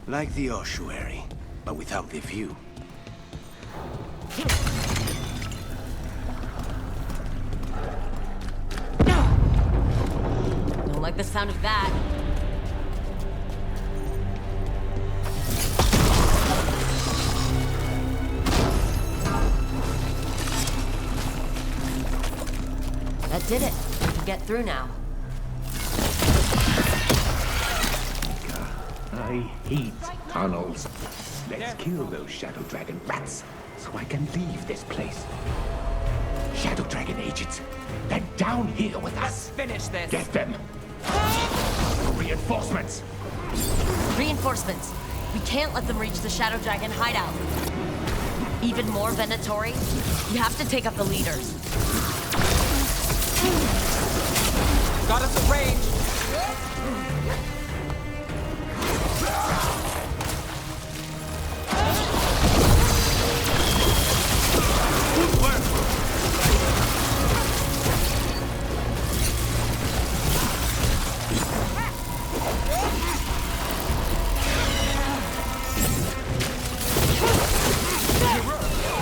Like the ossuary, but without the view. Don't like the sound of that. That did it. We can get through now. I hate tunnels. Let's kill those Shadow Dragon rats so I can leave this place. Shadow Dragon agents, they're down here with us. Finish this. Get them. Reinforcements. Reinforcements. We can't let them reach the Shadow Dragon hideout. Even more Venatori. You have to take up the leaders. Got us at range.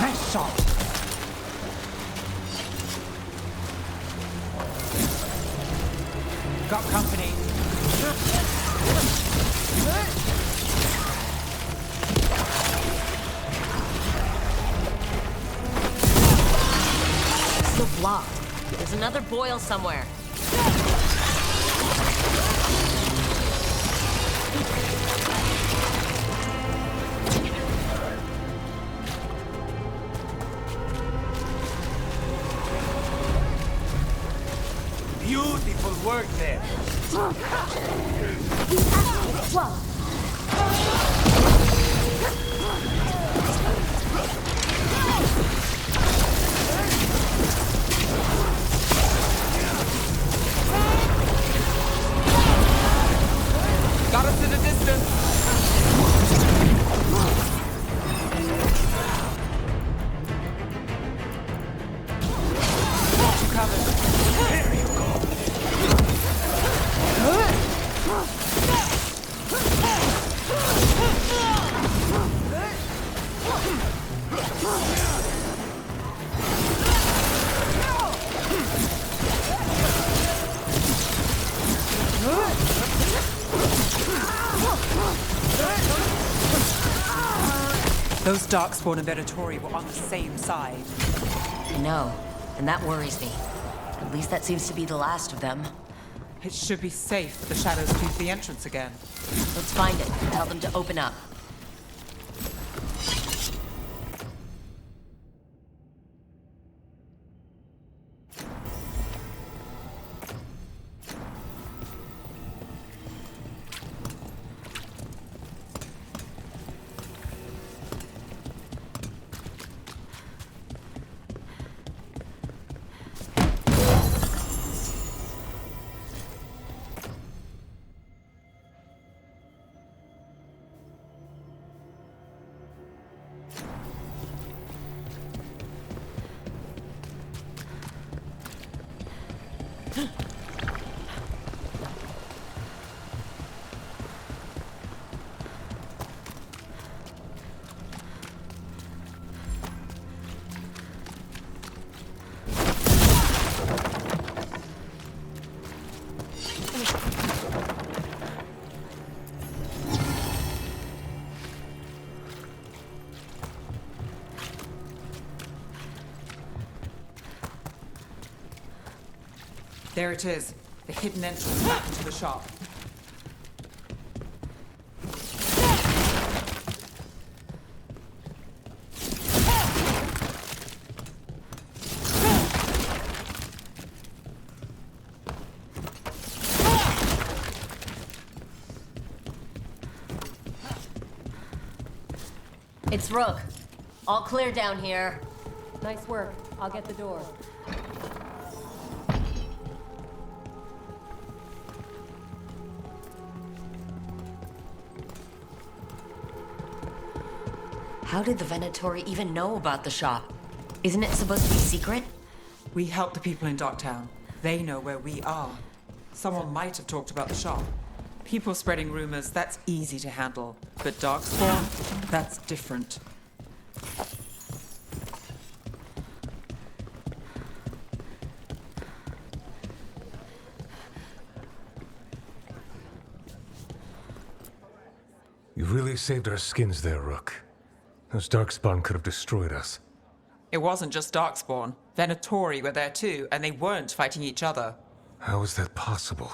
Nice shot. Got company. boil somewhere. Beautiful work there. Got us in a distance. Got you covered. There you go. Those Darkspawn and Venatori were on the same side. I know, and that worries me. At least that seems to be the last of them. It should be safe if the shadows cleave the entrance again. Let's find it and tell them to open up. There it is, the hidden entrance back into the shop. It's Rook. All clear down here. Nice work. I'll get the door. How did the Venatori even know about the shop? Isn't it supposed to be secret? We help the people in Docktown. They know where we are. Someone might have talked about the shop. People spreading rumors, that's easy to handle. But Darkspawn, that's different. You really saved our skins there, Rook. Those Darkspawn could have destroyed us. It wasn't just Darkspawn. Venatori were there too, and they weren't fighting each other. How is that possible?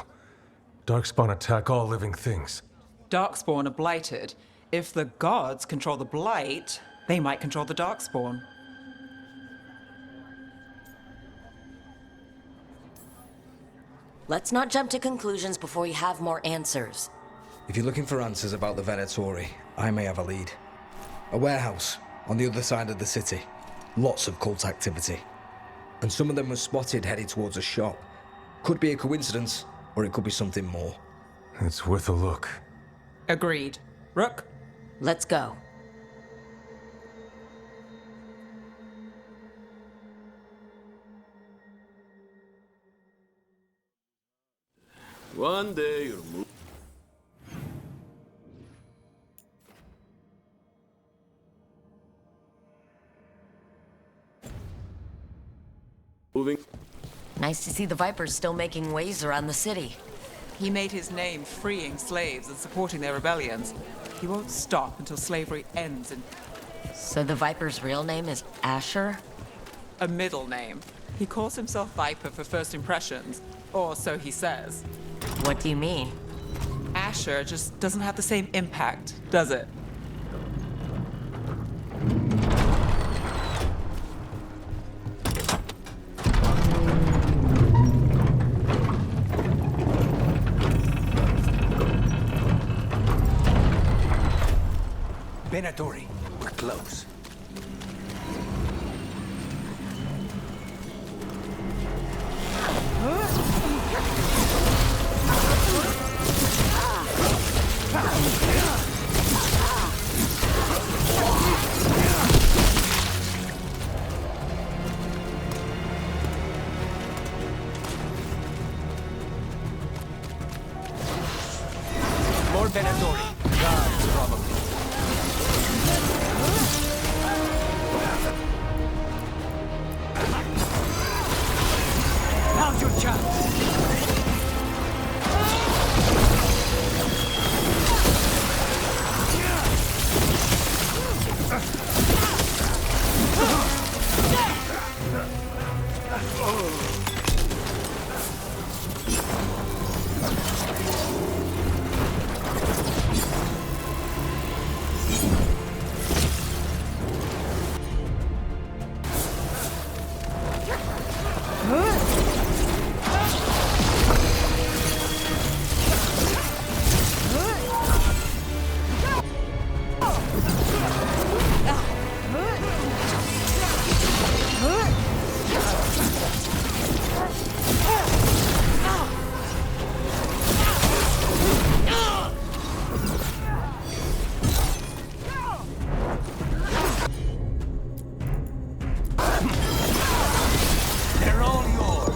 Darkspawn attack all living things. Darkspawn are blighted. If the gods control the blight, they might control the Darkspawn. Let's not jump to conclusions before we have more answers. If you're looking for answers about the Venatori, I may have a lead. A warehouse on the other side of the city. Lots of cult activity. And some of them were spotted headed towards a shop. Could be a coincidence, or it could be something more. It's worth a look. Agreed. Rook? Let's go. One day you'll move. Moving. Nice to see the Vipers still making waves around the city. He made his name freeing slaves and supporting their rebellions. He won't stop until slavery ends in... So the Viper's real name is Asher? A middle name. He calls himself Viper for first impressions, or so he says. What do you mean? Asher just doesn't have the same impact, does it? Venatori, we're close. More Venatori. Guards, probably. Now's your chance. They're all yours.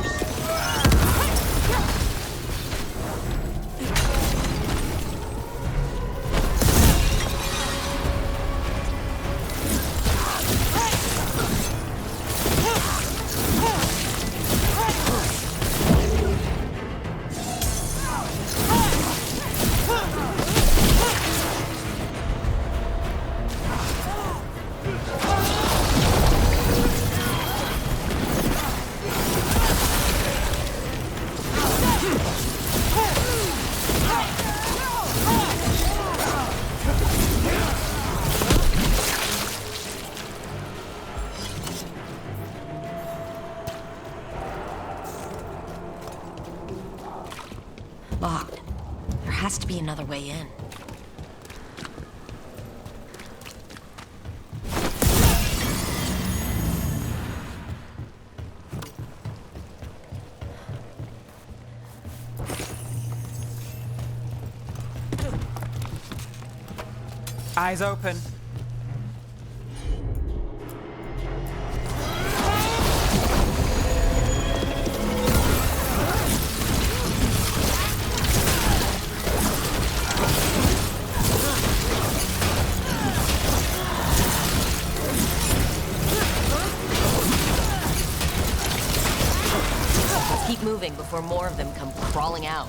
Locked. There has to be another way in. Eyes open. Let's keep moving before more of them come crawling out.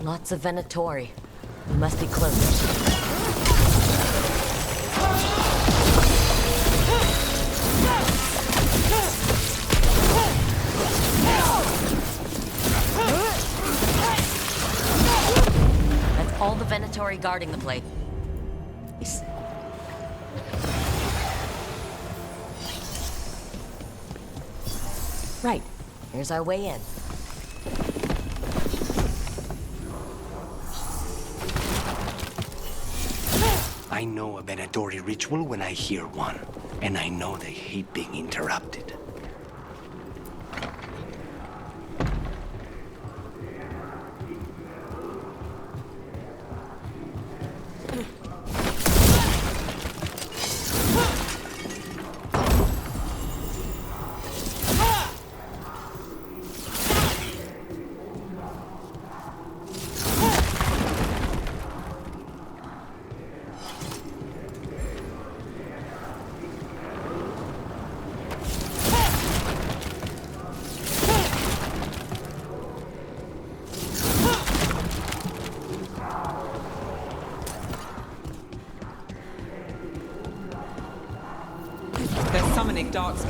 Lots of Venatori. We must be close. That's all the Venatori guarding the place. Right. Here's our way in. I know a Venatori ritual when I hear one, and I know they hate being interrupted.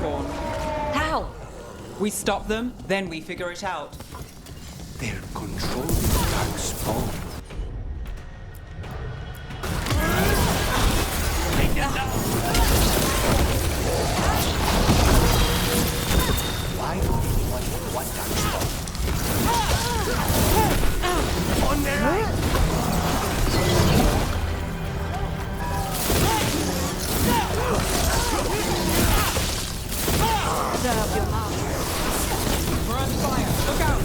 Darkspawn. How? We stop them, then we figure it out. They're controlling Darkspawn. Why would anyone want Darkspawn? On their right! Shut up your mouth. We're on fire. Look out!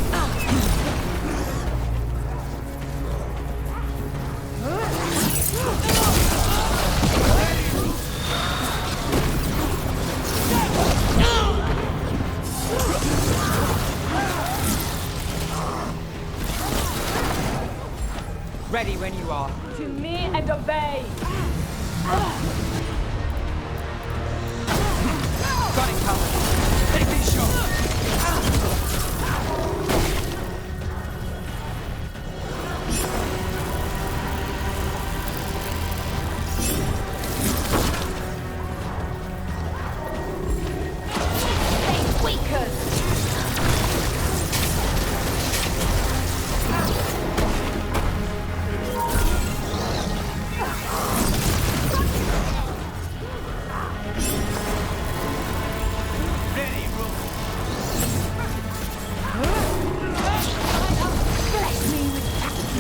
Ready when you are. To me and obey. Got it covered. Take these shots.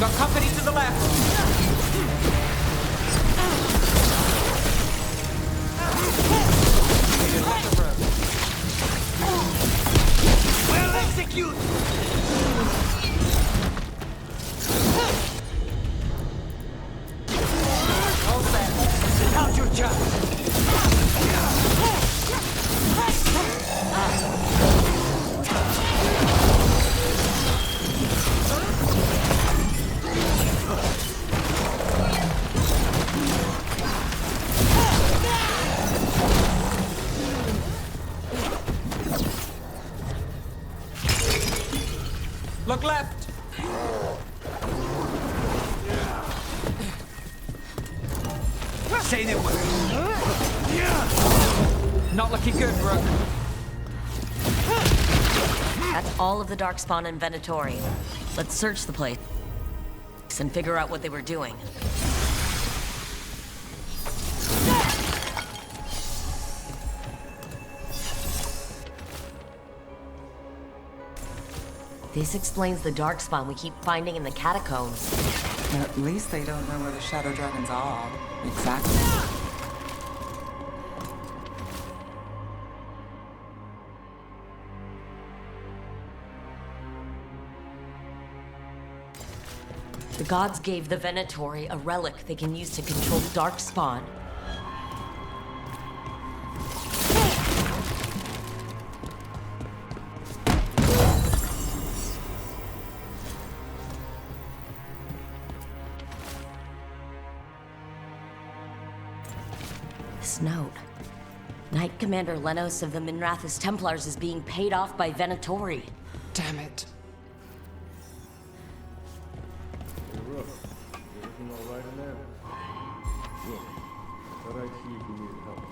Got company to the left. Well executed! All set. Now's your chance. Look left. Say the word. Not looking good, Rook. That's all of the Darkspawn in Venatori. Let's search the place and figure out what they were doing. This explains the Darkspawn we keep finding in the catacombs. At least they don't know where the Shadow Dragons are. Exactly. The gods gave the Venatori a relic they can use to control Darkspawn. This note. Knight Commander Lenos of the Minrathous Templars is being paid off by Venatori. Damn it. Everything all right in there? Look, thought I'd see if you needed help.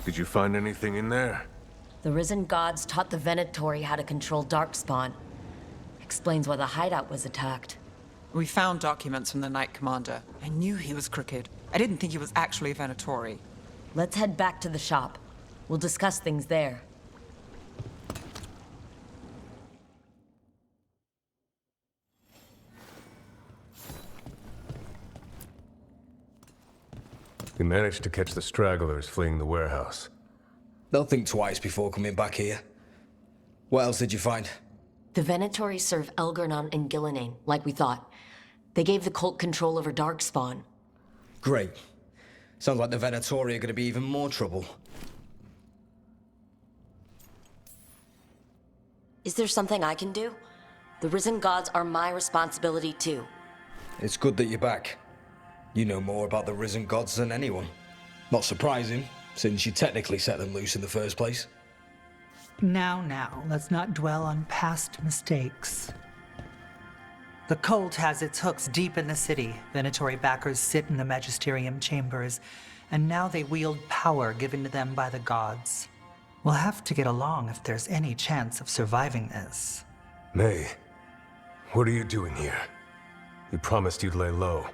Did you find anything in there? The Risen Gods taught the Venatori how to control Darkspawn. Explains why the hideout was attacked. We found documents from the Knight Commander. I knew he was crooked. I didn't think he was actually Venatori. Let's head back to the shop. We'll discuss things there. We managed to catch the stragglers fleeing the warehouse. They'll think twice before coming back here. What else did you find? The Venatori serve Elgarnon and Gillinane, like we thought. They gave the cult control over Darkspawn. Great. Sounds like the Venatori are going to be even more trouble. Is there something I can do? The Risen Gods are my responsibility too. It's good that you're back. You know more about the Risen Gods than anyone. Not surprising, since you technically set them loose in the first place. Now, let's not dwell on past mistakes. The cult has its hooks deep in the city. Venatory backers sit in the magisterium chambers, and now they wield power given to them by the gods. We'll have to get along if there's any chance of surviving this. May, what are you doing here? You promised you'd lay low.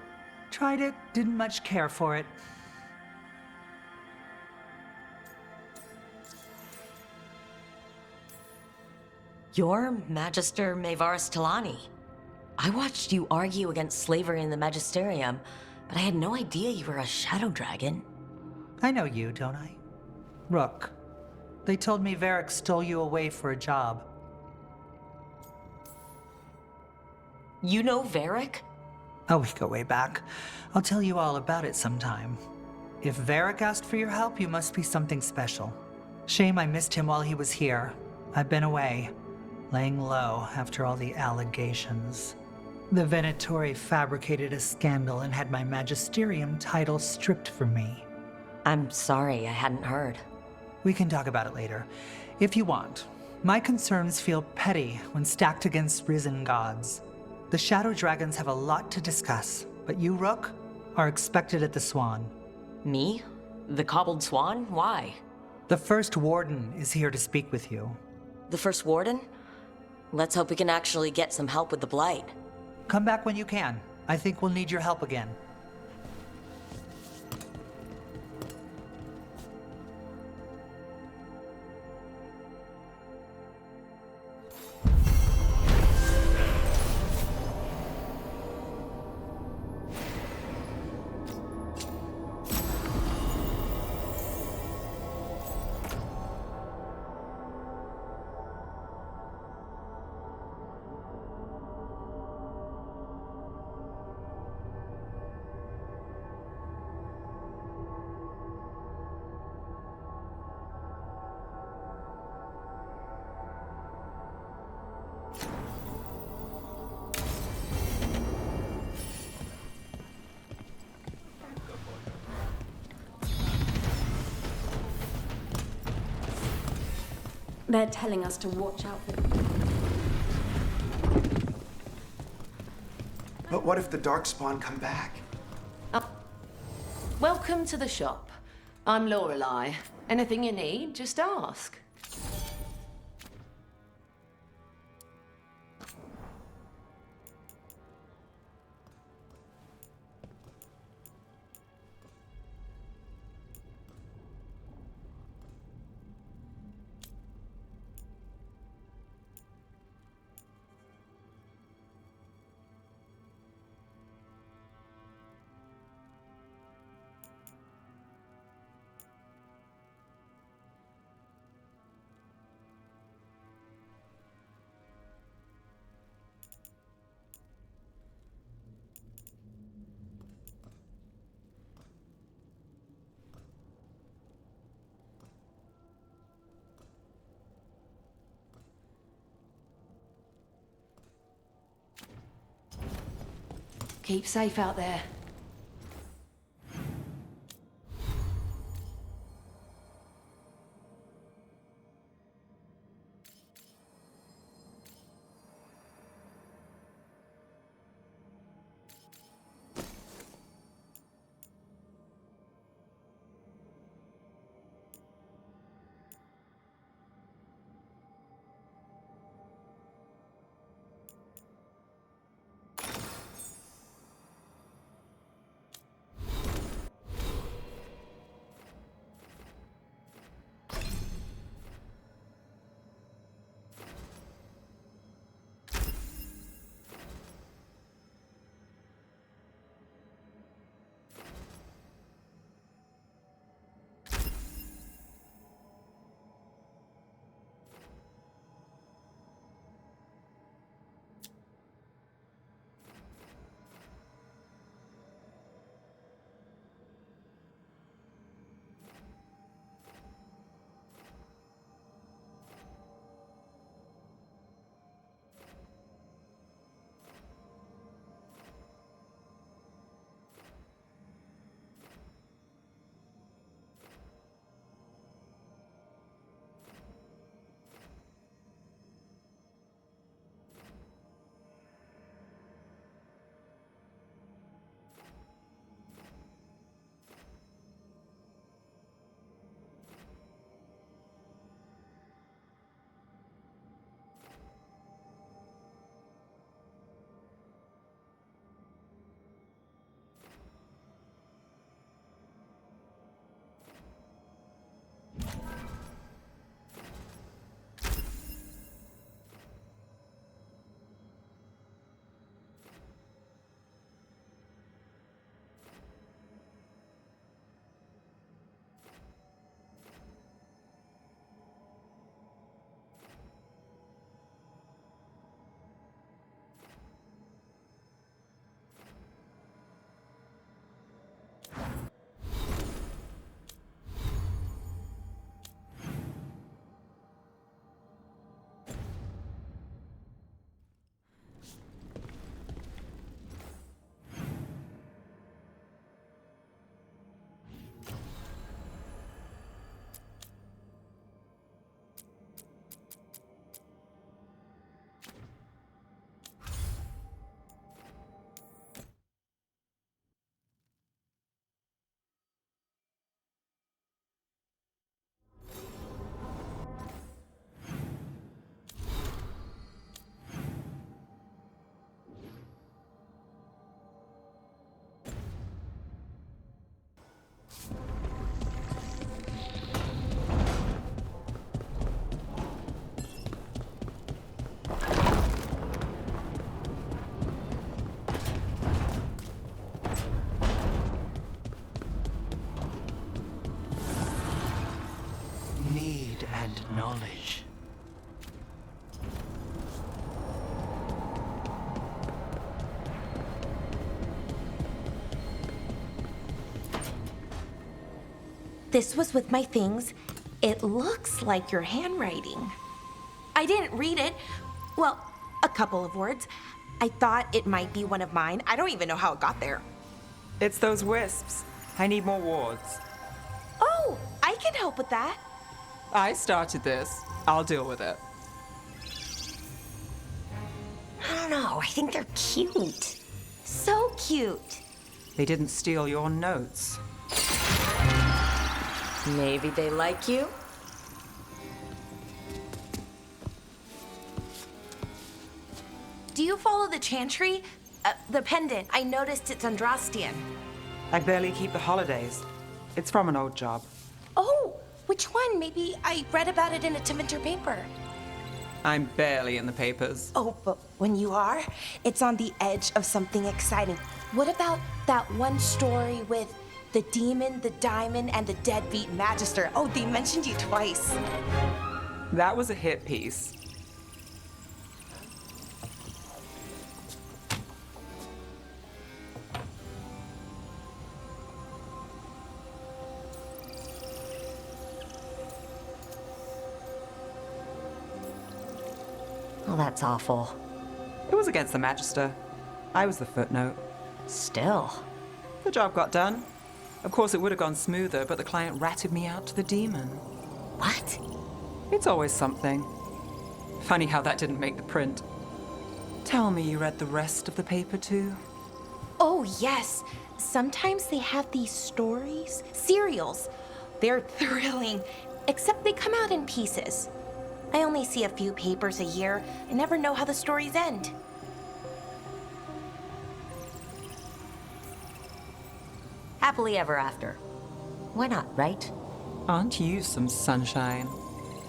Tried it, didn't much care for it. You're Magister Maevaris Talani. I watched you argue against slavery in the Magisterium, but I had no idea you were a shadow dragon. I know you, don't I? Rook. They told me Varric stole you away for a job. You know Varric? Oh, we go way back. I'll tell you all about it sometime. If Varric asked for your help, you must be something special. Shame I missed him while he was here. I've been away, laying low after all the allegations. The Venatori fabricated a scandal and had my magisterium title stripped from me. I'm sorry, I hadn't heard. We can talk about it later, if you want. My concerns feel petty when stacked against risen gods. The Shadow Dragons have a lot to discuss, but you, Rook, are expected at the Swan. Me? The Cobbled Swan? Why? The First Warden is here to speak with you. The First Warden? Let's hope we can actually get some help with the Blight. Come back when you can. I think we'll need your help again. They're telling us to watch out for... But what if the Darkspawn come back? Welcome to the shop. I'm Lorelei. Anything you need, just ask. Keep safe out there. knowledge. This was with my things. It looks like your handwriting. I didn't read it. Well, a couple of words. I thought it might be one of mine. I don't even know how it got there. It's those wisps. I need more wards. Oh, I can help with that. I started this. I'll deal with it. I don't know. I think they're cute. So cute. They didn't steal your notes. Maybe they like you? Do you follow the chantry? The pendant. I noticed it's Andrastian. I barely keep the holidays. It's from an old job. Oh, which one? Maybe I read about it in a Timinter paper. I'm barely in the papers. Oh, but when you are, it's on the edge of something exciting. What about that one story with the demon, the diamond, and the deadbeat magister? Oh, they mentioned you twice. That was a hit piece. Well, that's awful. It was against the Magister. I was the footnote. Still. The job got done. Of course, it would have gone smoother, but the client ratted me out to the demon. What? It's always something. Funny how that didn't make the print. Tell me you read the rest of the paper, too? Oh, yes. Sometimes they have these stories, serials. They're thrilling, except they come out in pieces. I only see a few papers a year. I never know how the stories end. Happily ever after. Why not, right? Aren't you some sunshine?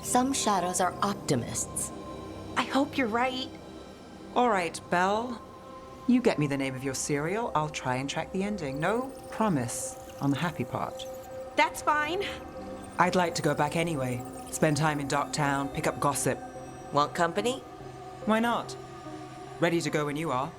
Some shadows are optimists. I hope you're right. All right, Belle. You get me the name of your serial. I'll try and track the ending. No promise on the happy part. That's fine. I'd like to go back anyway. Spend time in Docktown, pick up gossip. Want company? Why not? Ready to go when you are.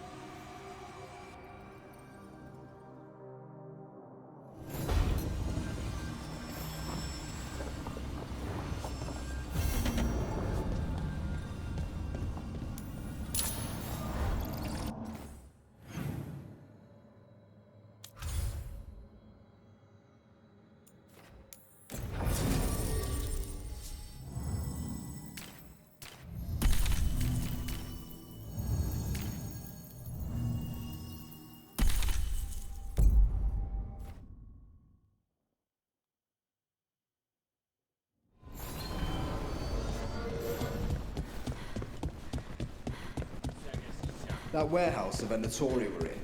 That warehouse the Venatori were in.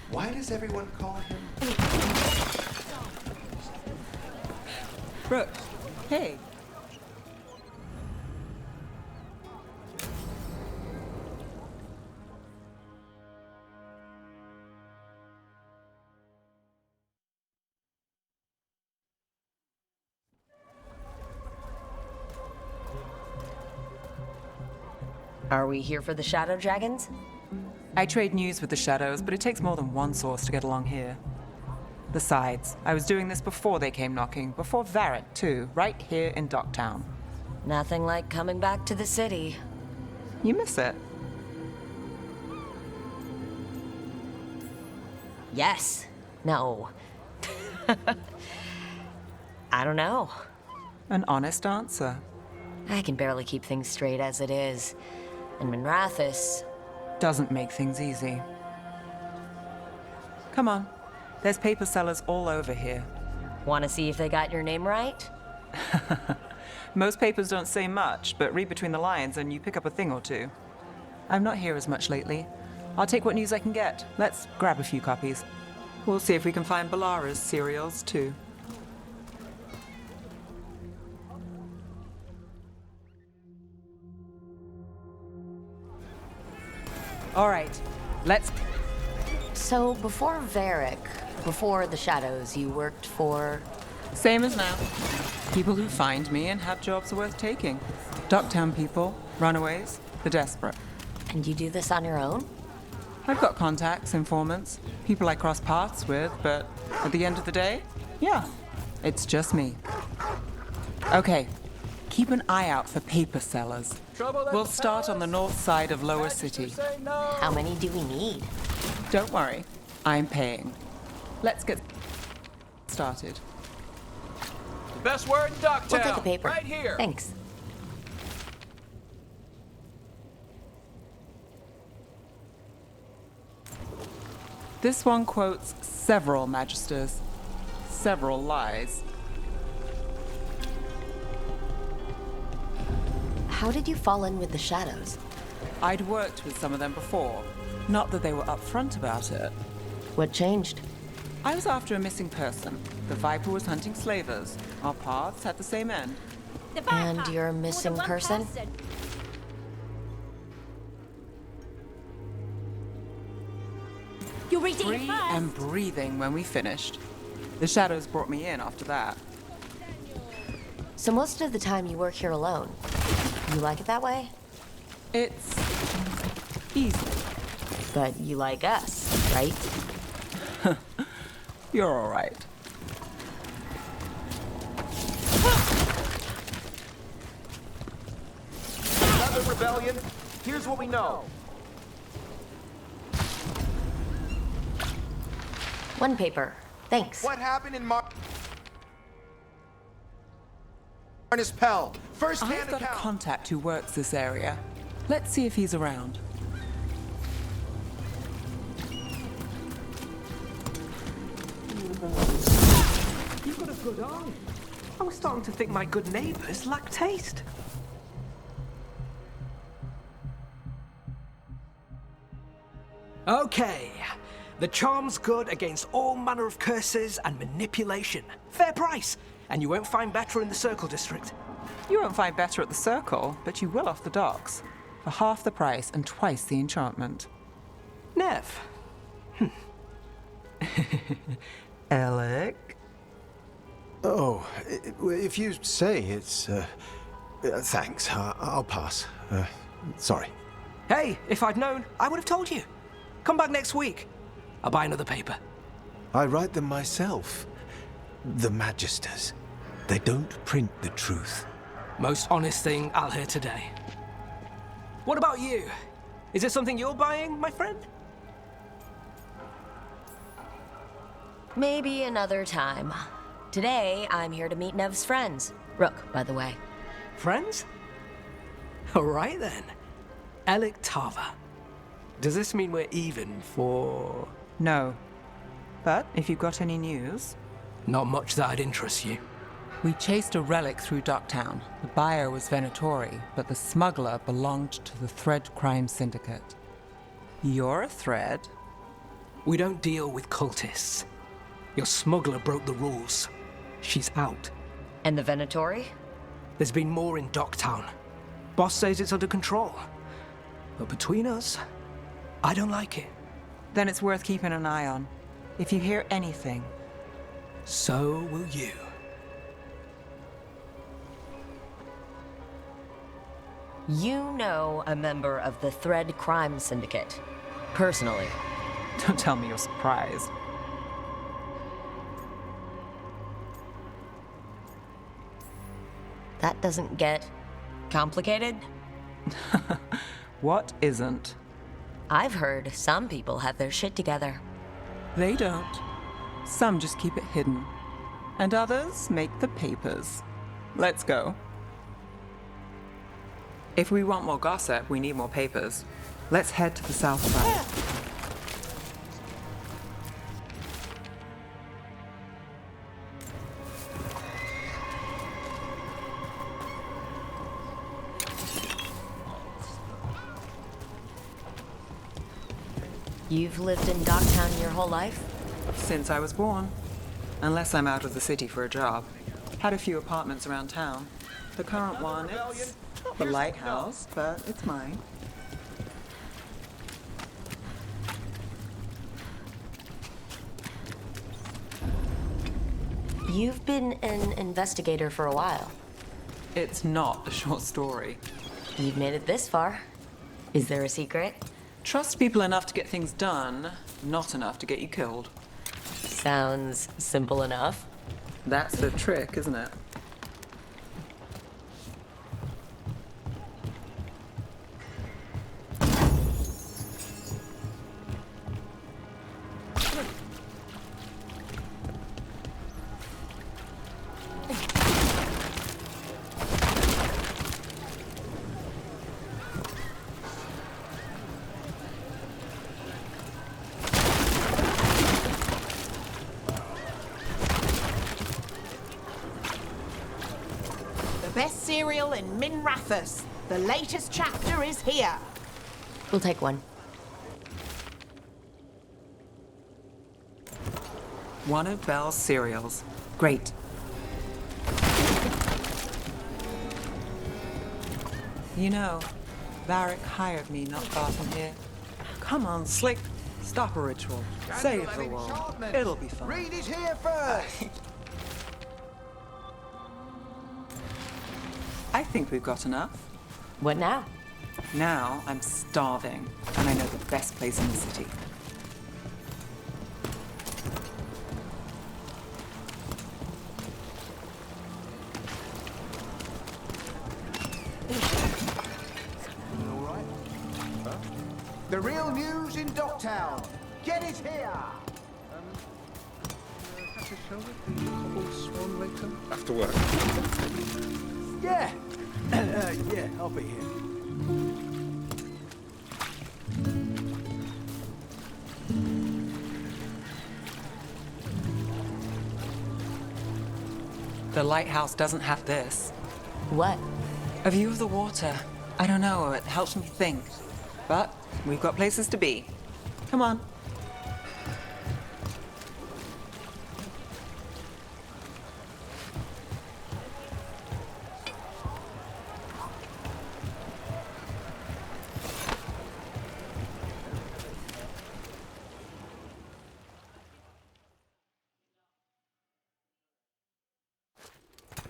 Why does everyone call him? Brooke, hey. Are we here for the Shadow Dragons? I trade news with the Shadows, but it takes more than one source to get along here. Besides, I was doing this before they came knocking, before Varrett, too, right here in Docktown. Nothing like coming back to the city. You miss it? Yes. No. I don't know. An honest answer. I can barely keep things straight as it is. And Minrathis doesn't make things easy. Come on. There's paper sellers all over here. Want to see if they got your name right? Most papers don't say much, but read between the lines and you pick up a thing or two. I'm not here as much lately. I'll take what news I can get. Let's grab a few copies. We'll see if we can find Balara's serials, too. All right, let's... So before Varric, before the Shadows, you worked for... Same as now. People who find me and have jobs worth taking. Docktown people, runaways, the desperate. And you do this on your own? I've got contacts, informants, people I cross paths with, but at the end of the day, yeah, it's just me. Okay, keep an eye out for paper sellers. We'll start on the north side of Lower City. How many do we need? Don't worry, I'm paying. Let's get started. The best word in Docktown. We'll take the paper. Right here. Thanks. This one quotes several magisters, several lies. How did you fall in with the Shadows? I'd worked with some of them before. Not that they were upfront about it. What changed? I was after a missing person. The Viper was hunting slavers. Our paths had the same end. And you're a missing person? You're reading Free and breathing when we finished. The Shadows brought me in after that. So most of the time you work here alone. You like it that way? It's easy. But you like us, right? You're all right. Another rebellion? Here's what we know. One paper. Thanks. What happened in Marnus Pell? First-hand I've got a account. contact who works this area. Let's see if he's around. You've got a good eye. I was starting to think my good neighbors lack taste. Okay. The charm's good against all manner of curses and manipulation. Fair price. And you won't find better in the Circle District. You won't find better at the Circle, but you will off the docks. For half the price and twice the enchantment. Nev. Alec? Oh, if you say it's... thanks. I'll pass. Sorry. Hey, if I'd known, I would have told you. Come back next week. I'll buy another paper. I write them myself. The Magisters. They don't print the truth. Most honest thing I'll hear today. What about you? Is it something you're buying, my friend? Maybe another time. Today, I'm here to meet Nev's friends. Rook, by the way. Friends? All right then. Alec Tava. Does this mean we're even for... No. But if you've got any news... Not much that'd interest you. We chased a relic through Docktown. The buyer was Venatori, but the smuggler belonged to the Thread Crime Syndicate. You're a Thread? We don't deal with cultists. Your smuggler broke the rules. She's out. And the Venatori? There's been more in Docktown. Boss says it's under control. But between us, I don't like it. Then it's worth keeping an eye on. If you hear anything... So will you. You know a member of the Thread Crime Syndicate. Personally. Don't tell me you're surprised. That doesn't get complicated? What isn't? I've heard some people have their shit together. They don't. Some just keep it hidden. And others make the papers. Let's go. If we want more gossip, we need more papers. Let's head to the south side. You've lived in Docktown your whole life? Since I was born. Unless I'm out of the city for a job. Had a few apartments around town. The current one, it's not the lighthouse, but it's mine. You've been an investigator for a while. It's not a short story. You've made it this far. Is there a secret? Trust people enough to get things done, not enough to get you killed. Sounds simple enough. That's the trick, isn't it? Best cereal in Minrathous. The latest chapter is here. We'll take one. One of Belle's cereals. Great. You know, Varric hired me not far from here. Come on, Slick. Stop a ritual. Save the world. It'll be fun. Reed is here first! I think we've got enough. What now? Now I'm starving, and I know the best place in the city. The real news in Docktown. Get it here! Have to show it the cobbled swan later? After work. Yeah. Yeah, I'll be here. The lighthouse doesn't have this. What? A view of the water. I don't know, it helps me think. But we've got places to be. Come on.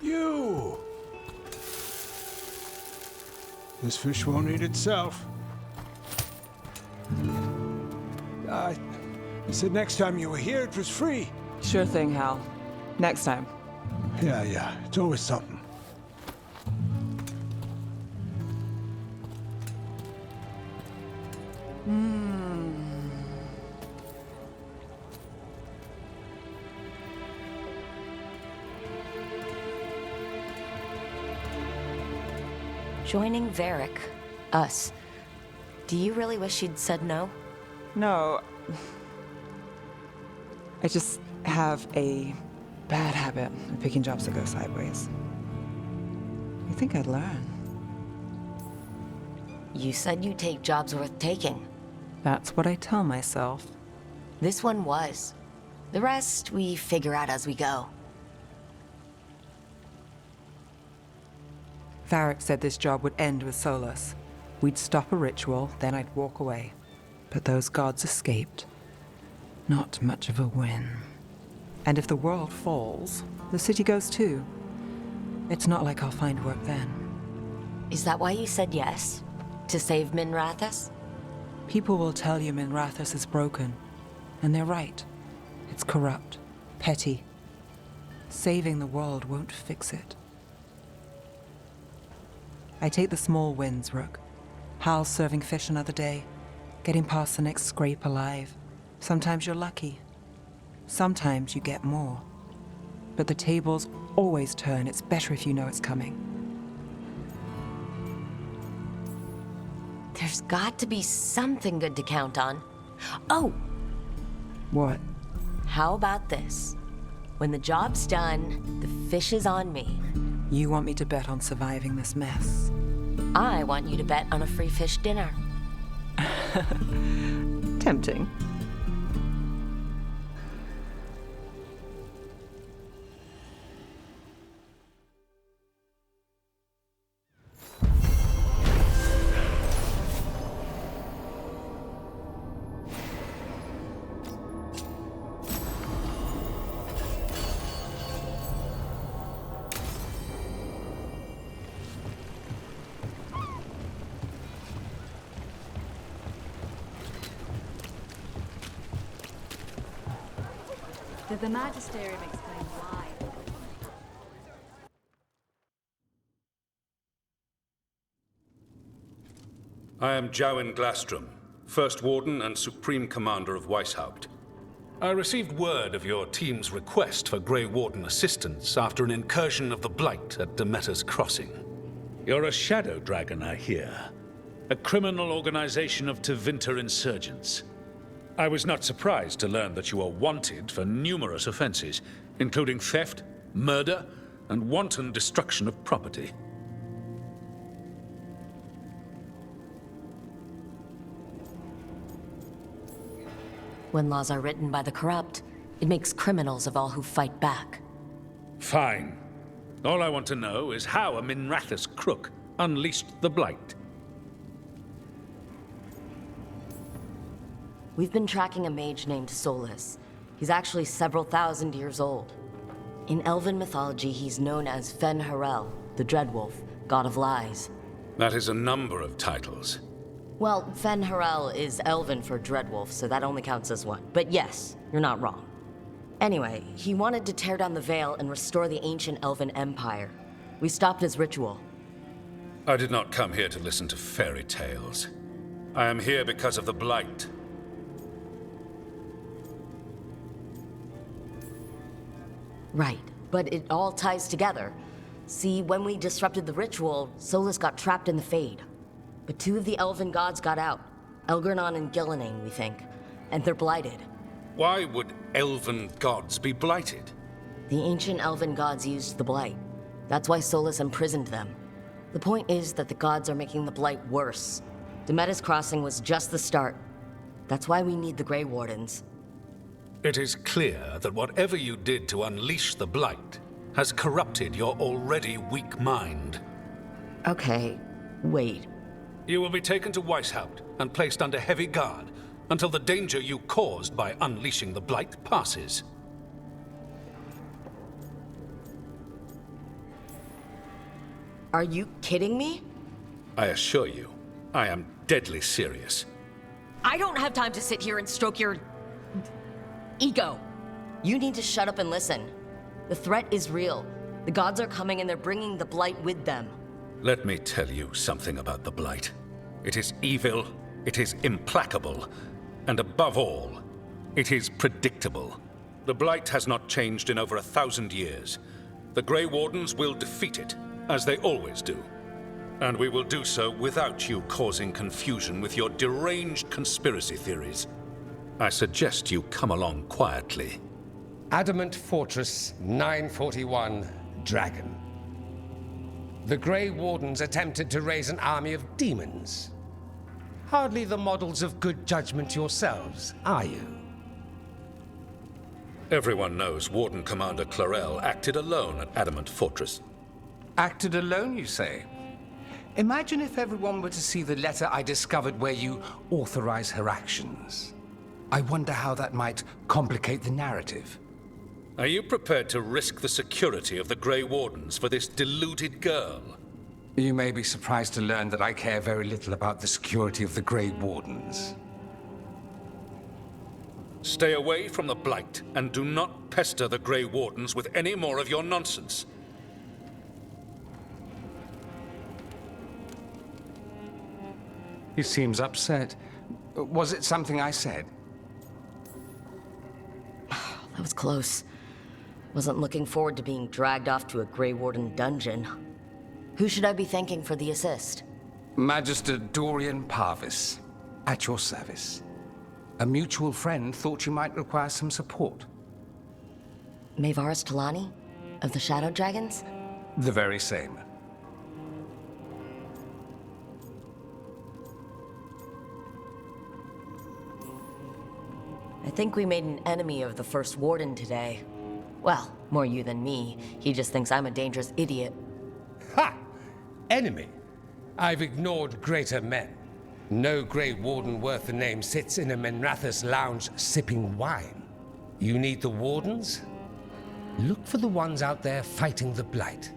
You! This fish won't eat itself. I said next time you were here it was free. Sure thing, Hal. Next time. Yeah, it's always something. Joining Varric. Us. Do you really wish you'd said no? No. I just have a bad habit of picking jobs that go sideways. You think I'd learn? You said you'd take jobs worth taking. That's what I tell myself. This one was. The rest we figure out as we go. Varric said this job would end with Solus. We'd stop a ritual, then I'd walk away. But those gods escaped. Not much of a win. And if the world falls, the city goes too. It's not like I'll find work then. Is that why you said yes? To save Minrathous? People will tell you Minrathous is broken. And they're right. It's corrupt, petty. Saving the world won't fix it. I take the small wins, Rook. Hal serving fish another day, getting past the next scrape alive. Sometimes you're lucky. Sometimes you get more. But the tables always turn. It's better if you know it's coming. There's got to be something good to count on. Oh! What? How about this? When the job's done, the fish is on me. You want me to bet on surviving this mess? I want you to bet on a free fish dinner. Tempting. Did the Magisterium explain why? I am Jowin Glastrom, First Warden and Supreme Commander of Weishaupt. I received word of your team's request for Grey Warden assistance after an incursion of the Blight at Demeter's Crossing. You're a shadow dragon, I hear. A criminal organization of Tevinter insurgents. I was not surprised to learn that you are wanted for numerous offenses, including theft, murder, and wanton destruction of property. When laws are written by the corrupt, it makes criminals of all who fight back. Fine. All I want to know is how a Minrathous crook unleashed the Blight. We've been tracking a mage named Solus. He's actually several thousand years old. In Elven mythology, he's known as Fen Harel, the Dreadwolf, god of lies. That is a number of titles. Well, Fen Harel is Elven for Dreadwolf, so that only counts as one. But yes, you're not wrong. Anyway, he wanted to tear down the Veil and restore the ancient Elven Empire. We stopped his ritual. I did not come here to listen to fairy tales. I am here because of the Blight. Right, but it all ties together. See, when we disrupted the ritual, Solus got trapped in the Fade. But two of the Elven gods got out. Elgernon and Gillenane, we think. And they're blighted. Why would Elven gods be blighted? The ancient Elven gods used the Blight. That's why Solus imprisoned them. The point is that the gods are making the Blight worse. Demeter's Crossing was just the start. That's why we need the Grey Wardens. It is clear that whatever you did to unleash the Blight has corrupted your already weak mind. Okay, wait. You will be taken to Weishaupt and placed under heavy guard until the danger you caused by unleashing the Blight passes. Are you kidding me? I assure you, I am deadly serious. I don't have time to sit here and stroke your ego. You need to shut up and listen. The threat is real. The gods are coming and they're bringing the Blight with them. Let me tell you something about the Blight. It is evil, it is implacable, and above all, it is predictable. The Blight has not changed in over 1,000 years. The Grey Wardens will defeat it, as they always do. And we will do so without you causing confusion with your deranged conspiracy theories. I suggest you come along quietly. Adamant Fortress 941 Dragon. The Grey Wardens attempted to raise an army of demons. Hardly the models of good judgment yourselves, are you? Everyone knows Warden Commander Clarel acted alone at Adamant Fortress. Acted alone, you say? Imagine if everyone were to see the letter I discovered where you authorize her actions. I wonder how that might complicate the narrative. Are you prepared to risk the security of the Grey Wardens for this deluded girl? You may be surprised to learn that I care very little about the security of the Grey Wardens. Stay away from the Blight, and do not pester the Grey Wardens with any more of your nonsense. He seems upset. Was it something I said? That was close. Wasn't looking forward to being dragged off to a Grey Warden dungeon. Who should I be thanking for the assist? Magister Dorian Parvis, at your service. A mutual friend thought you might require some support. Maevaris Talani? Of the Shadow Dragons? The very same. I think we made an enemy of the First Warden today. Well, more you than me. He just thinks I'm a dangerous idiot. Ha! Enemy? I've ignored greater men. No Grey Warden worth the name sits in a Minrathous lounge sipping wine. You need the Wardens? Look for the ones out there fighting the Blight.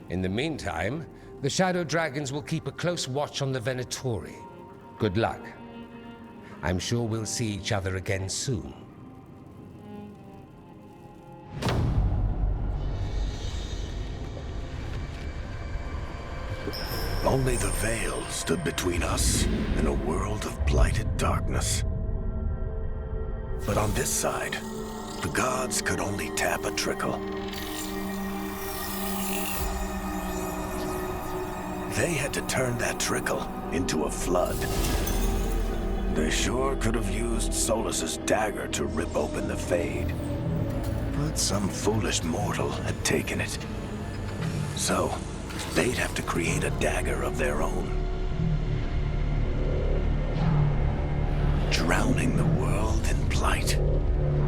In the meantime, the Shadow Dragons will keep a close watch on the Venatori. Good luck. I'm sure we'll see each other again soon. Only the veil stood between us and a world of blighted darkness. But on this side, the gods could only tap a trickle. They had to turn that trickle into a flood. They sure could have used Solus's dagger to rip open the Fade. But some foolish mortal had taken it. So, they'd have to create a dagger of their own. Drowning the world in blight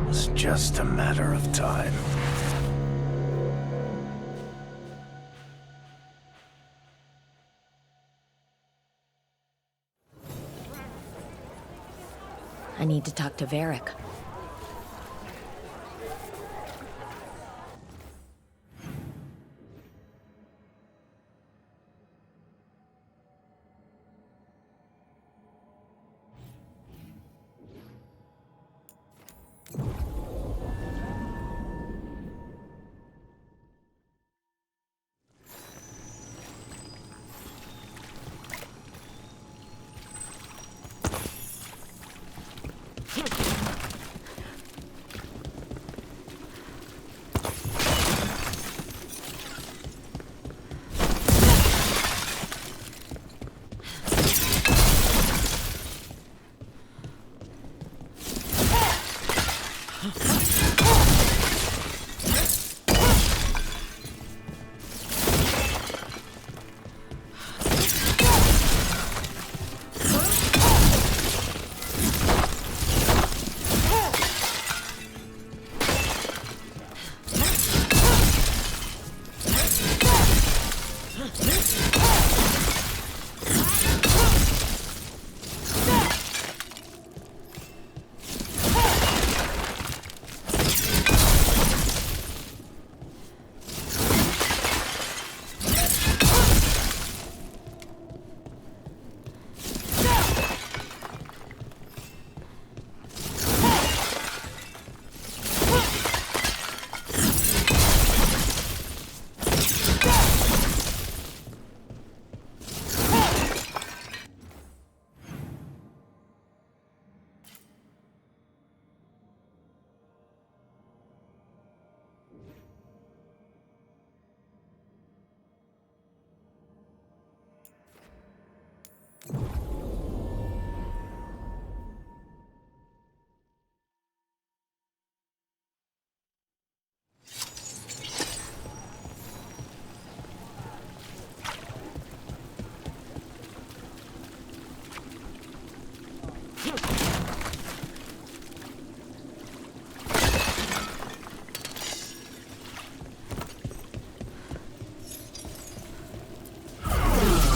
was just a matter of time. I need to talk to Varric.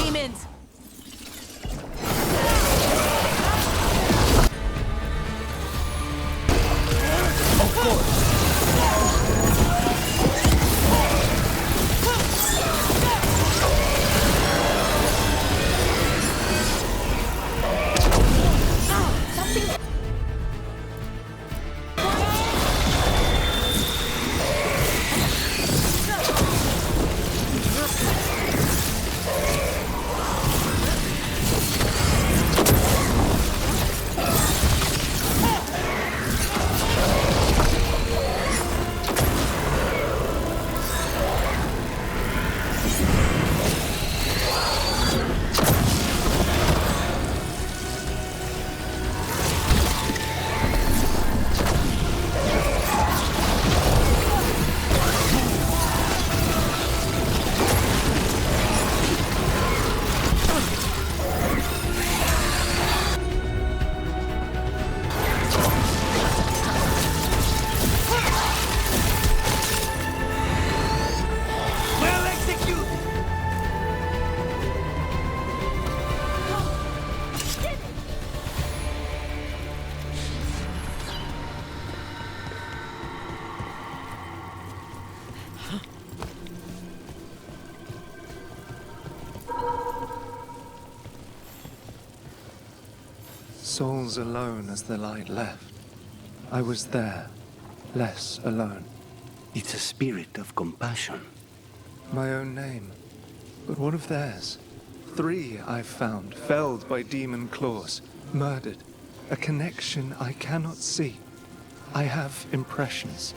Demons! Souls alone as the light left. I was there, less alone. It's a spirit of compassion. My own name. But what of theirs? 3 I've found, felled by demon claws, murdered. A connection I cannot see. I have impressions,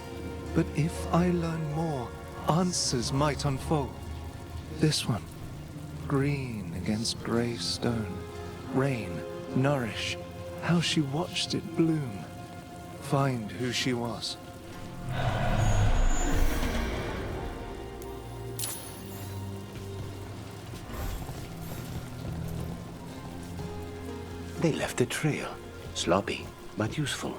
but if I learn more, answers might unfold. This one, green against grey stone. Rain, nourish, how she watched it bloom. Find who she was. They left a trail. Sloppy, but useful.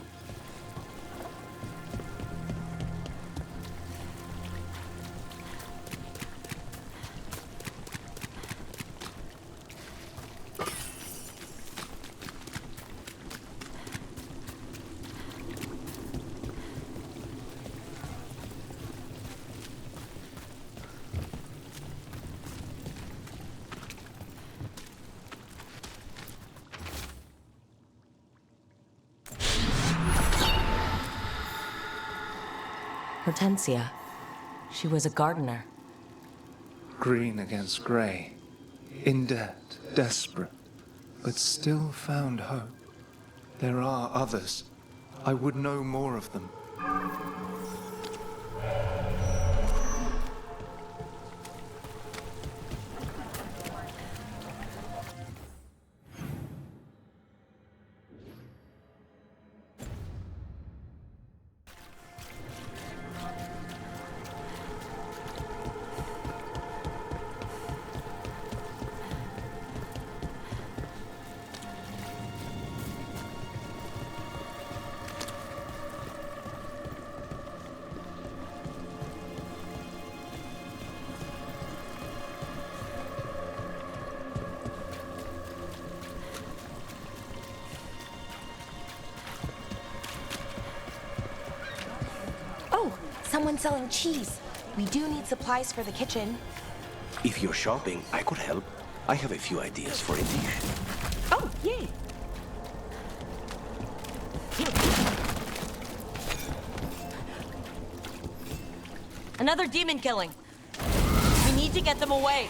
Hortensia. She was a gardener. Green against grey. In debt, desperate, but still found hope. There are others. I would know more of them. Someone selling cheese. We do need supplies for the kitchen. If you're shopping, I could help. I have a few ideas for a dish. Oh, yay! Another demon killing. We need to get them away.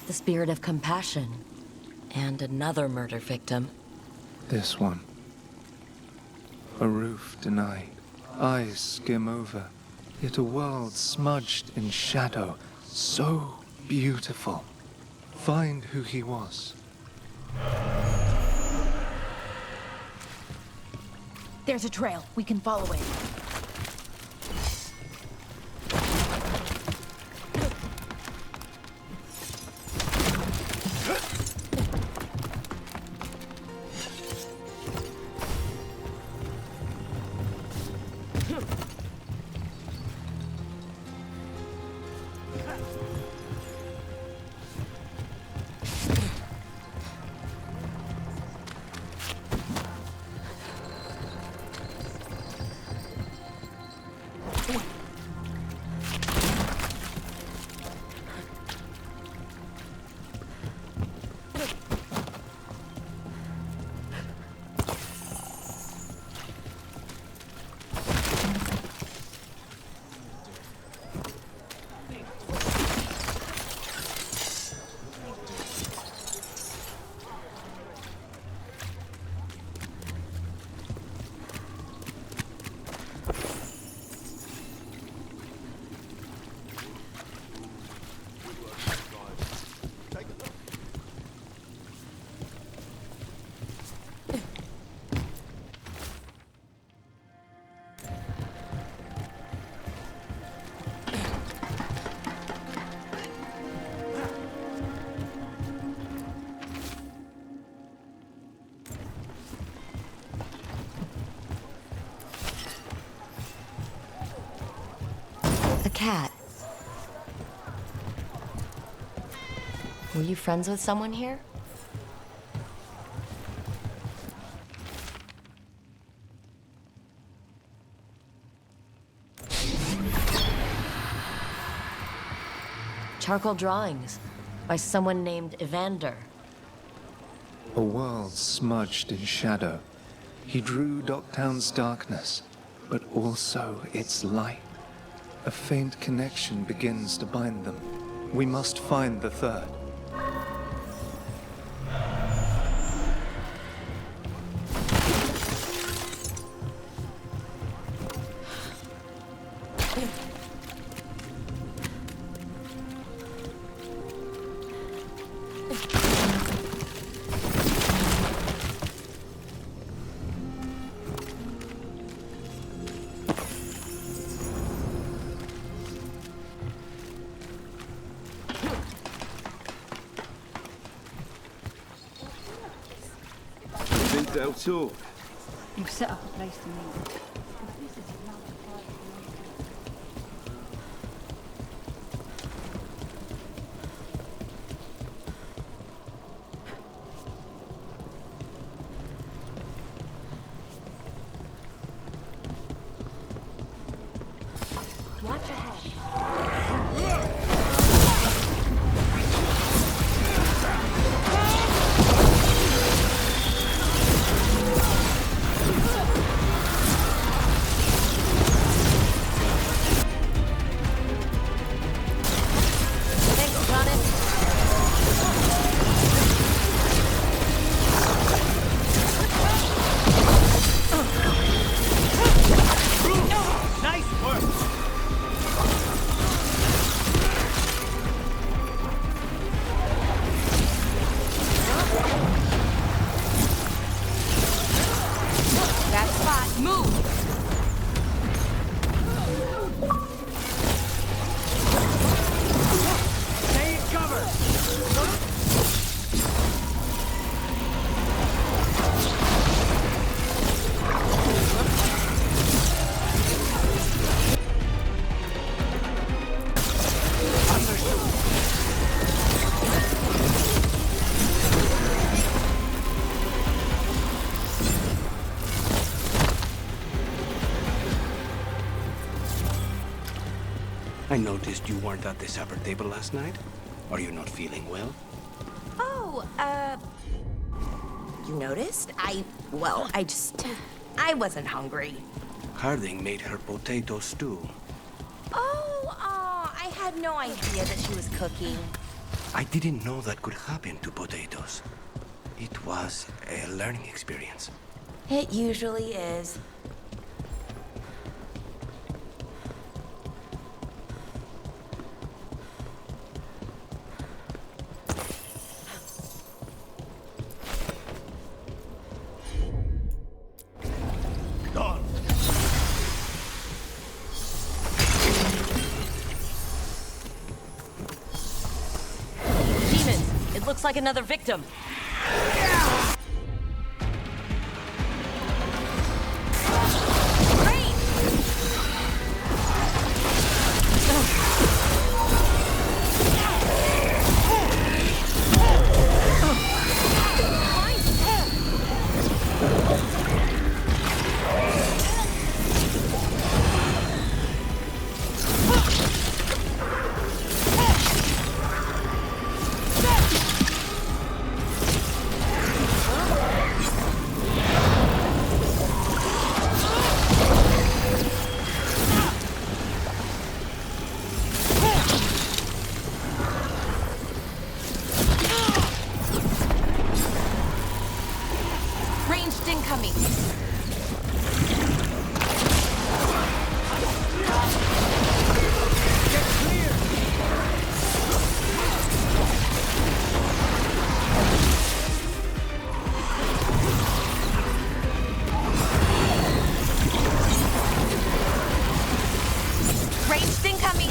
The spirit of compassion. And another murder victim. This one. A roof denied, eyes skim over, yet a world smudged in shadow, so beautiful. Find who he was. There's a trail. We can follow it. Cat. Were you friends with someone here? Charcoal drawings by someone named Evander. A world smudged in shadow. He drew Docktown's darkness, but also its light. A faint connection begins to bind them. We must find the third. They'll talk. You've set up a place to meet. Watch ahead. I noticed you weren't at the supper table last night. Are you not feeling well? Oh, you noticed? I wasn't hungry. Harding made her potato stew. Oh, I had no idea that she was cooking. I didn't know that could happen to potatoes. It was a learning experience. It usually is. looks like another victim. Ranged incoming. Ranged incoming.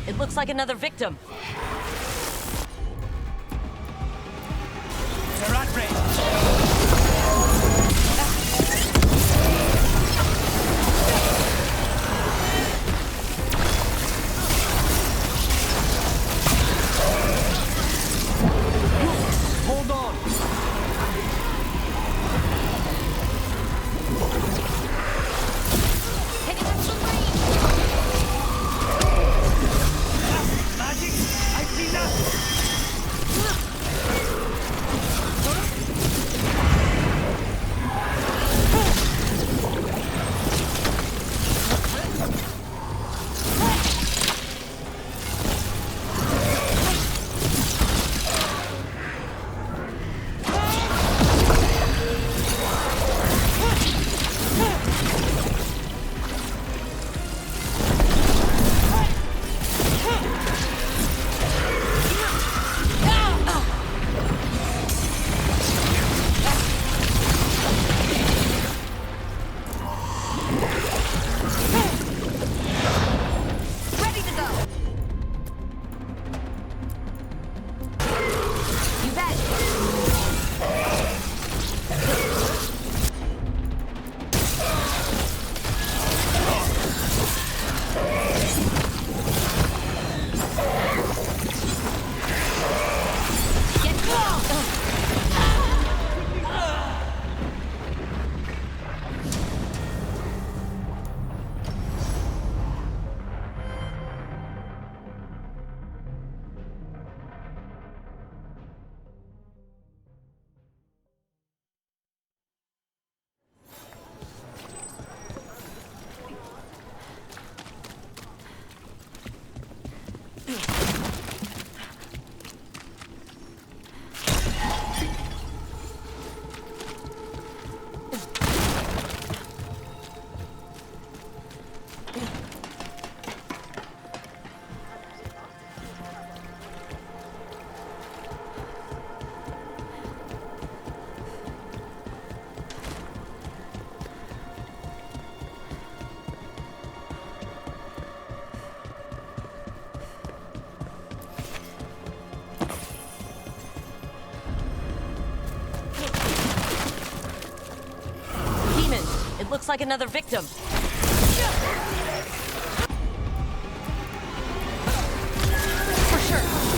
It looks like another victim. They're at range. Hold on. Taking up some range. Magic looks like another victim. For sure.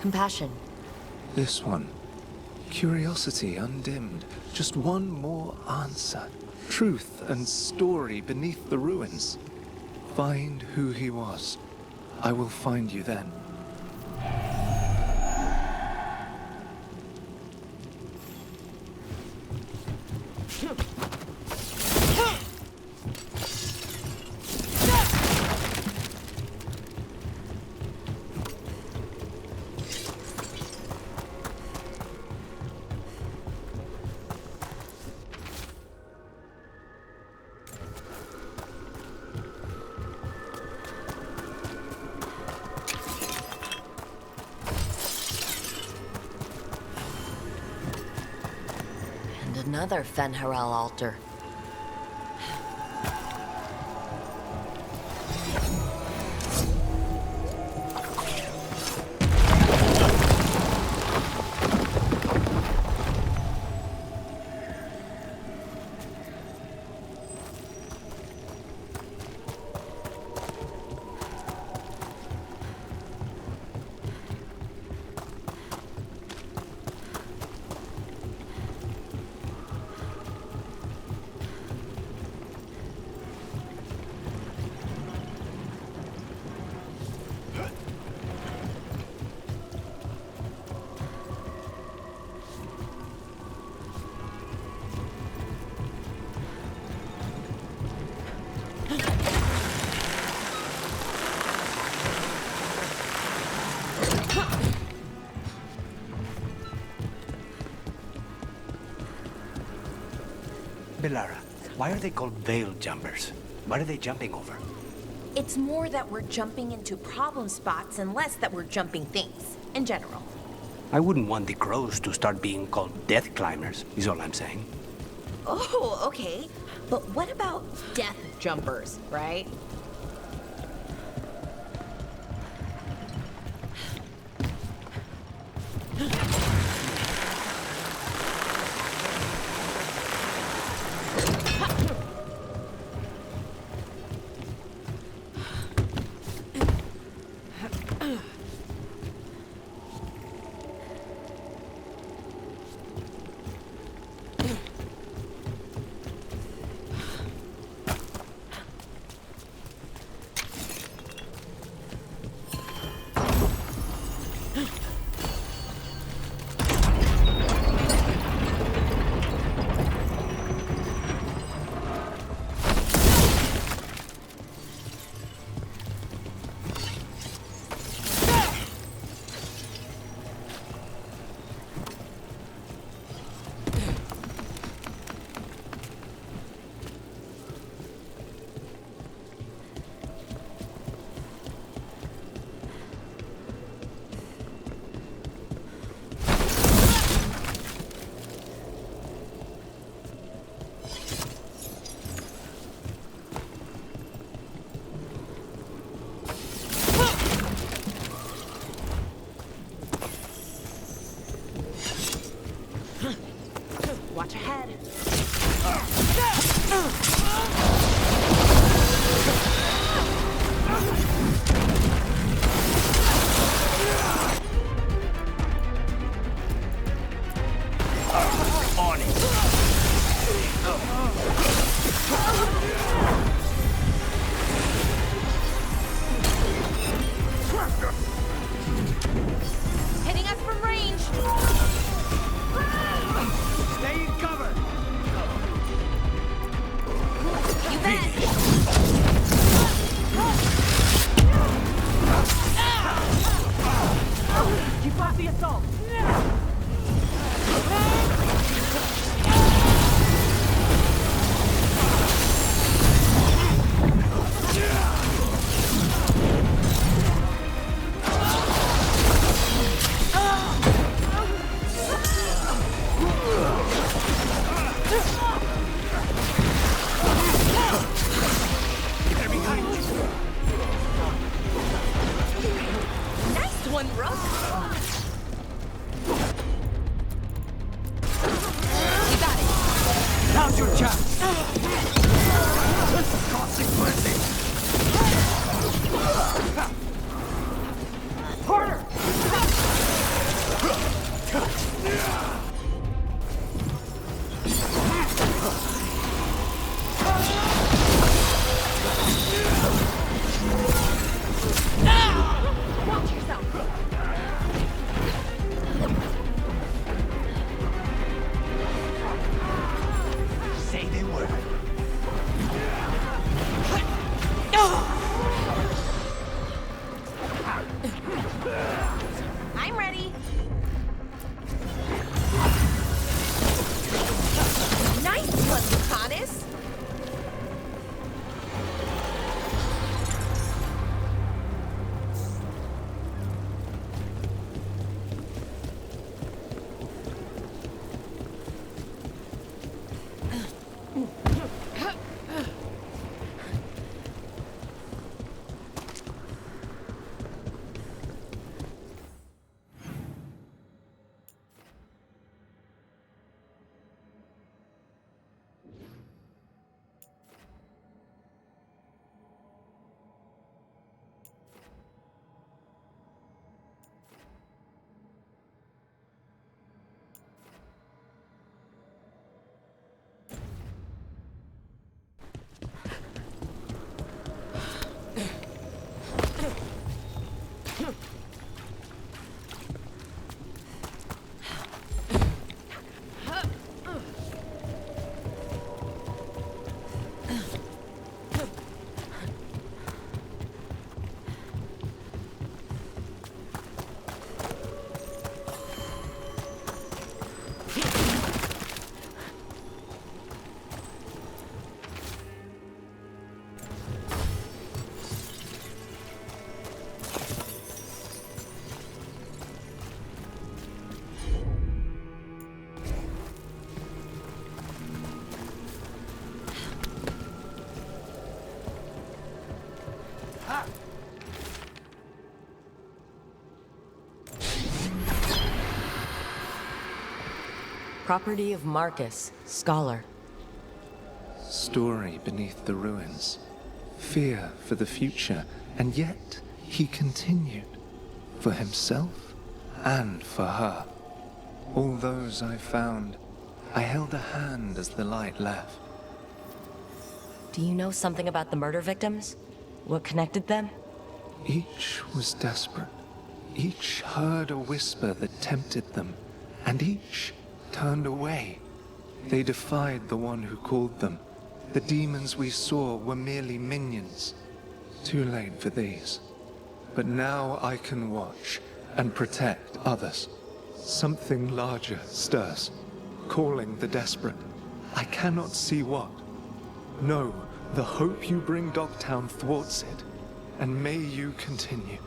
compassion. This one. Curiosity undimmed. Just one more answer. Truth and story beneath the ruins. Find who he was. I will find you then. Another Fen'Harel altar. Bilara, why are they called veil jumpers? What are they jumping over? It's more that we're jumping into problem spots and less that we're jumping things, in general. I wouldn't want the crows to start being called death climbers, is all I'm saying. Oh, okay. But what about death jumpers, right? Watch ahead. On it. Hitting us from range. Stay in cover. You bet. Keep off the assault. Nice one, Rook. Property of Marcus, scholar. Story beneath the ruins. Fear for the future, and yet he continued. For himself and for her. All those I found, I held a hand as the light left. Do you know something about the murder victims? What connected them? Each was desperate. Each heard a whisper that tempted them, and each turned away. They defied the one who called them. The demons we saw were merely minions. Too late for these. But now I can watch and protect others. Something larger stirs, calling the desperate. I cannot see what. No, the hope you bring Dogtown thwarts it, and may you continue.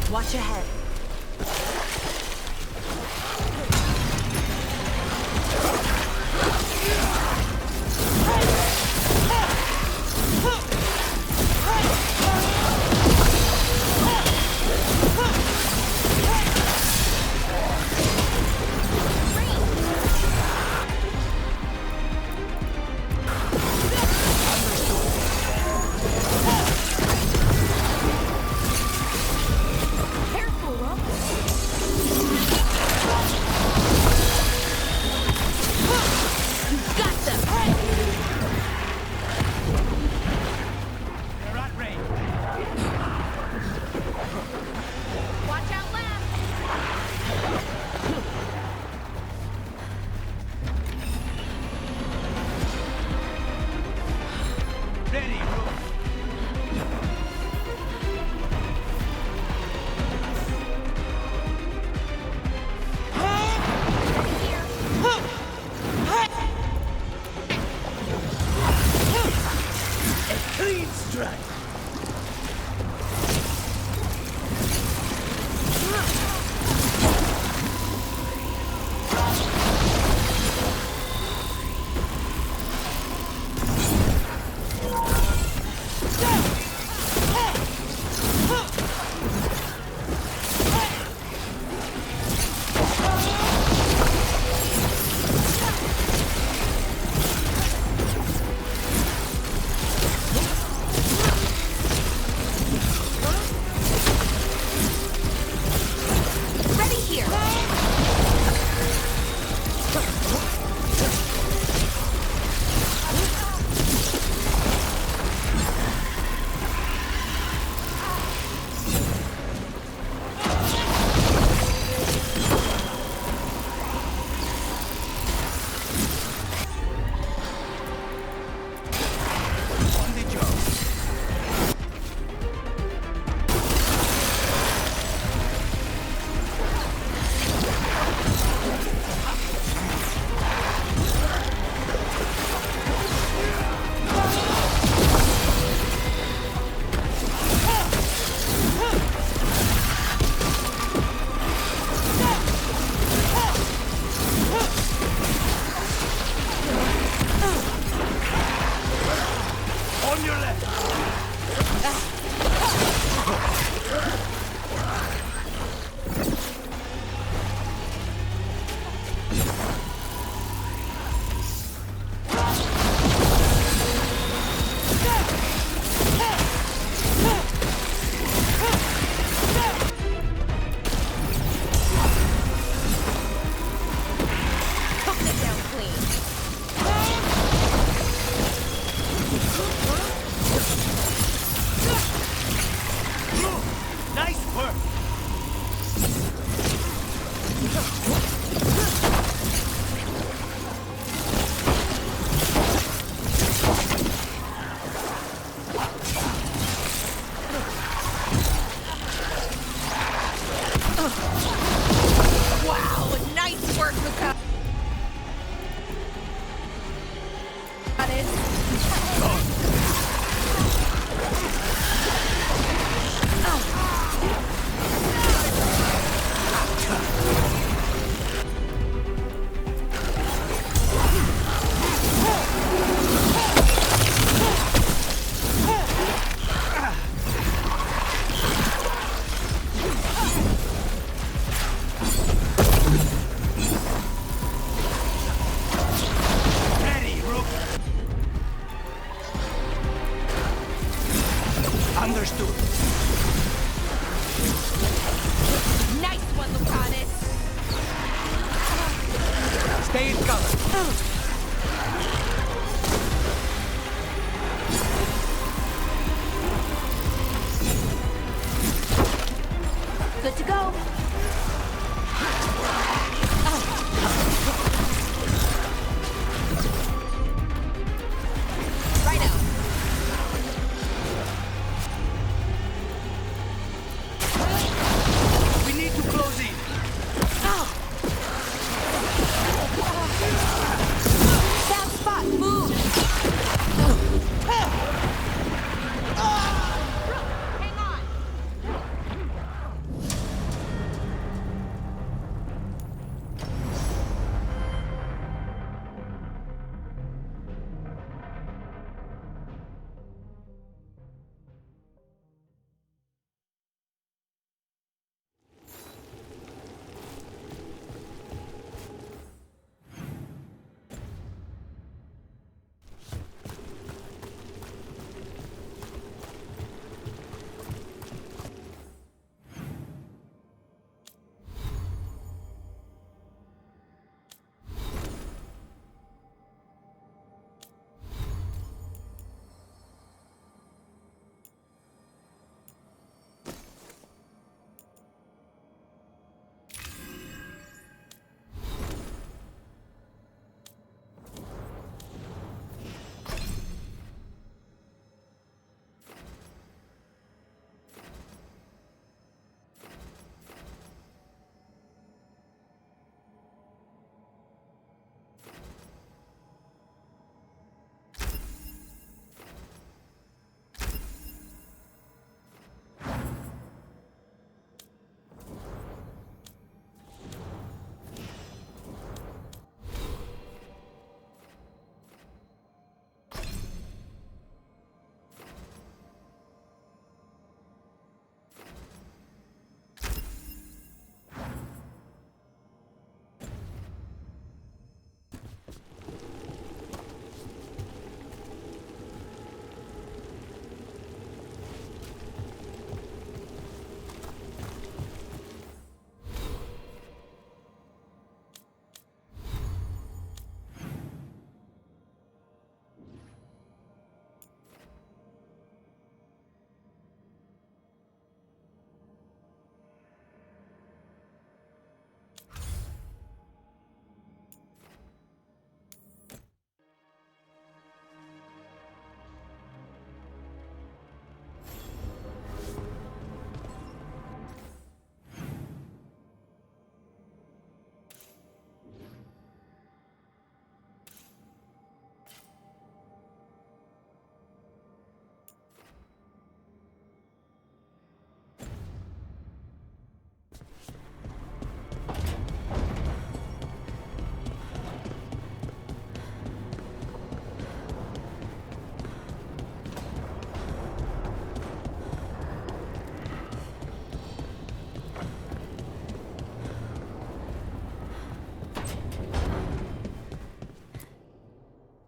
Watch ahead. Careful! right.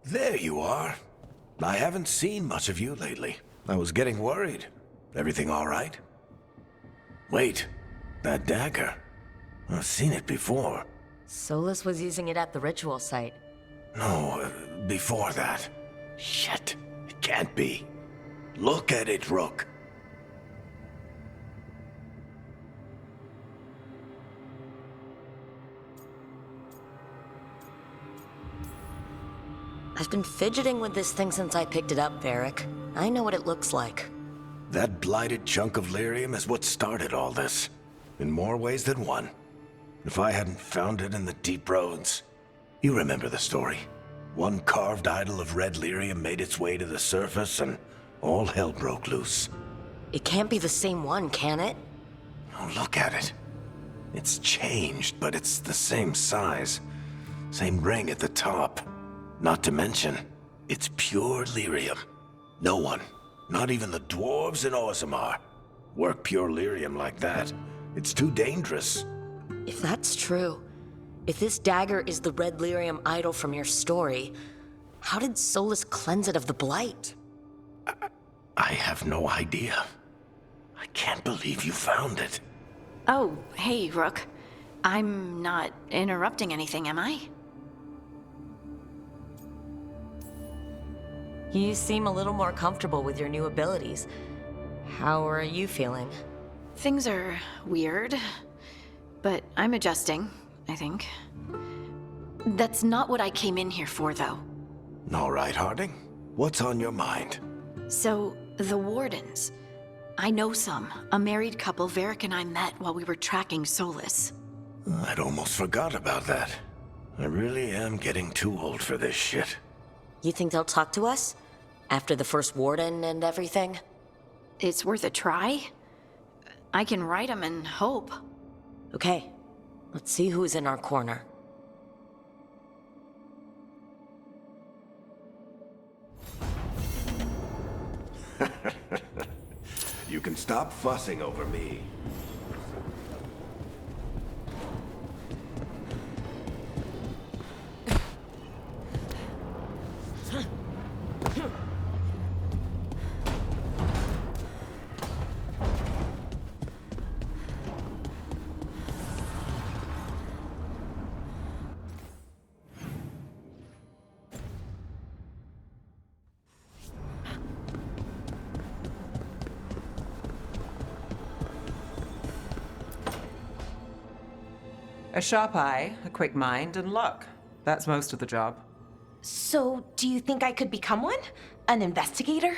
There you are. I haven't seen much of you lately. I was getting worried. Everything all right? Wait, that dagger. I've seen it before. Solus was using it at the ritual site. No, before that. Shit, it can't be. Look at it, Rook. I've been fidgeting with this thing since I picked it up, Varric. I know what it looks like. That blighted chunk of lyrium is what started all this. In more ways than one. If I hadn't found it in the deep roads... You remember the story. One carved idol of red lyrium made its way to the surface and all hell broke loose. It can't be the same one, can it? Oh, look at it. It's changed, but it's the same size. Same ring at the top. Not to mention, it's pure lyrium. No one, not even the dwarves in Orzammar, work pure lyrium like that. It's too dangerous. If that's true, if this dagger is the red lyrium idol from your story, how did Solus cleanse it of the blight? I have no idea. I can't believe you found it. Oh, hey, Rook. I'm not interrupting anything, am I? You seem a little more comfortable with your new abilities. How are you feeling? Things are weird, but I'm adjusting, I think. That's not what I came in here for, though. All right, Harding. What's on your mind? So, the Wardens. I know some. A married couple Varric and I met while we were tracking Solus. I'd almost forgot about that. I really am getting too old for this shit. You think they'll talk to us? After the first warden and everything? It's worth a try. I can write them and hope. Okay, let's see who's in our corner. You can stop fussing over me. A sharp eye, a quick mind, and luck. That's most of the job. So, do you think I could become one? An investigator?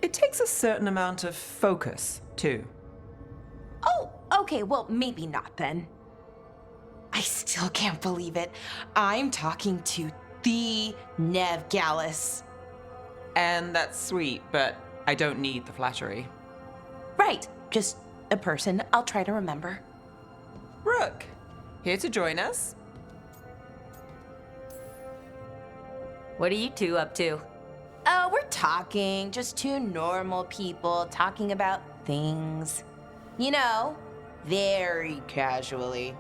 It takes a certain amount of focus, too. Oh, okay, well, maybe not then. I still can't believe it. I'm talking to the Nev Gallus. And that's sweet, but I don't need the flattery. Right, just a person I'll try to remember. Rook, here to join us. What are you two up to? We're talking, just two normal people talking about things. You know, very casually.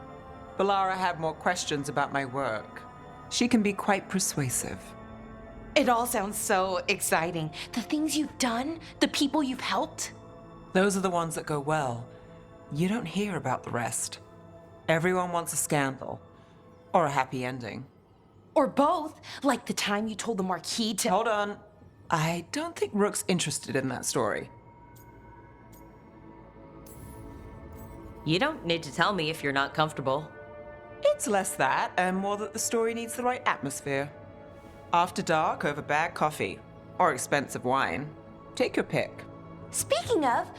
Balara had more questions about my work. She can be quite persuasive. It all sounds so exciting. The things you've done, the people you've helped. Those are the ones that go well. You don't hear about the rest. Everyone wants a scandal. Or a happy ending. Or both, like the time you told the Marquis to— Hold on. I don't think Rook's interested in that story. You don't need to tell me if you're not comfortable. It's less that, and more that the story needs the right atmosphere. After dark over bad coffee. Or expensive wine. Take your pick. Speaking of,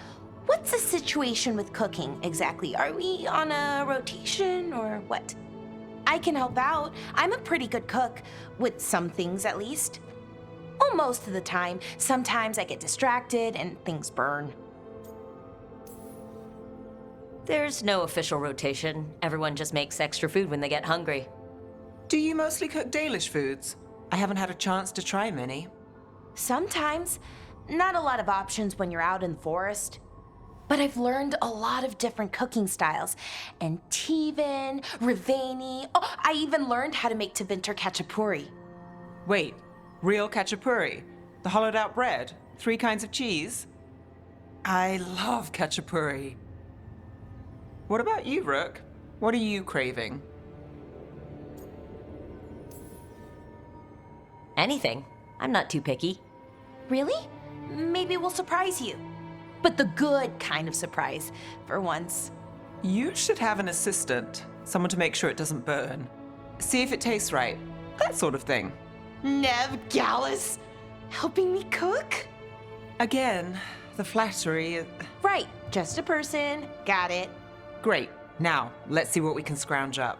what's the situation with cooking exactly? Are we on a rotation or what? I can help out. I'm a pretty good cook, with some things at least. Well, most of the time. Sometimes I get distracted and things burn. There's no official rotation. Everyone just makes extra food when they get hungry. Do you mostly cook Dalish foods? I haven't had a chance to try many. Sometimes. Not a lot of options when you're out in the forest. But I've learned a lot of different cooking styles. Antivan, Rivani. Oh, I even learned how to make Tevinter Khachapuri. Wait, real khachapuri? The hollowed out bread? 3 kinds of cheese? I love khachapuri. What about you, Rook? What are you craving? Anything. I'm not too picky. Really? Maybe we'll surprise you. But the good kind of surprise, for once. You should have an assistant. Someone to make sure it doesn't burn. See if it tastes right. That sort of thing. Nev Gallus, helping me cook? Again, the flattery. Right, just a person. Got it. Great. Now, let's see what we can scrounge up.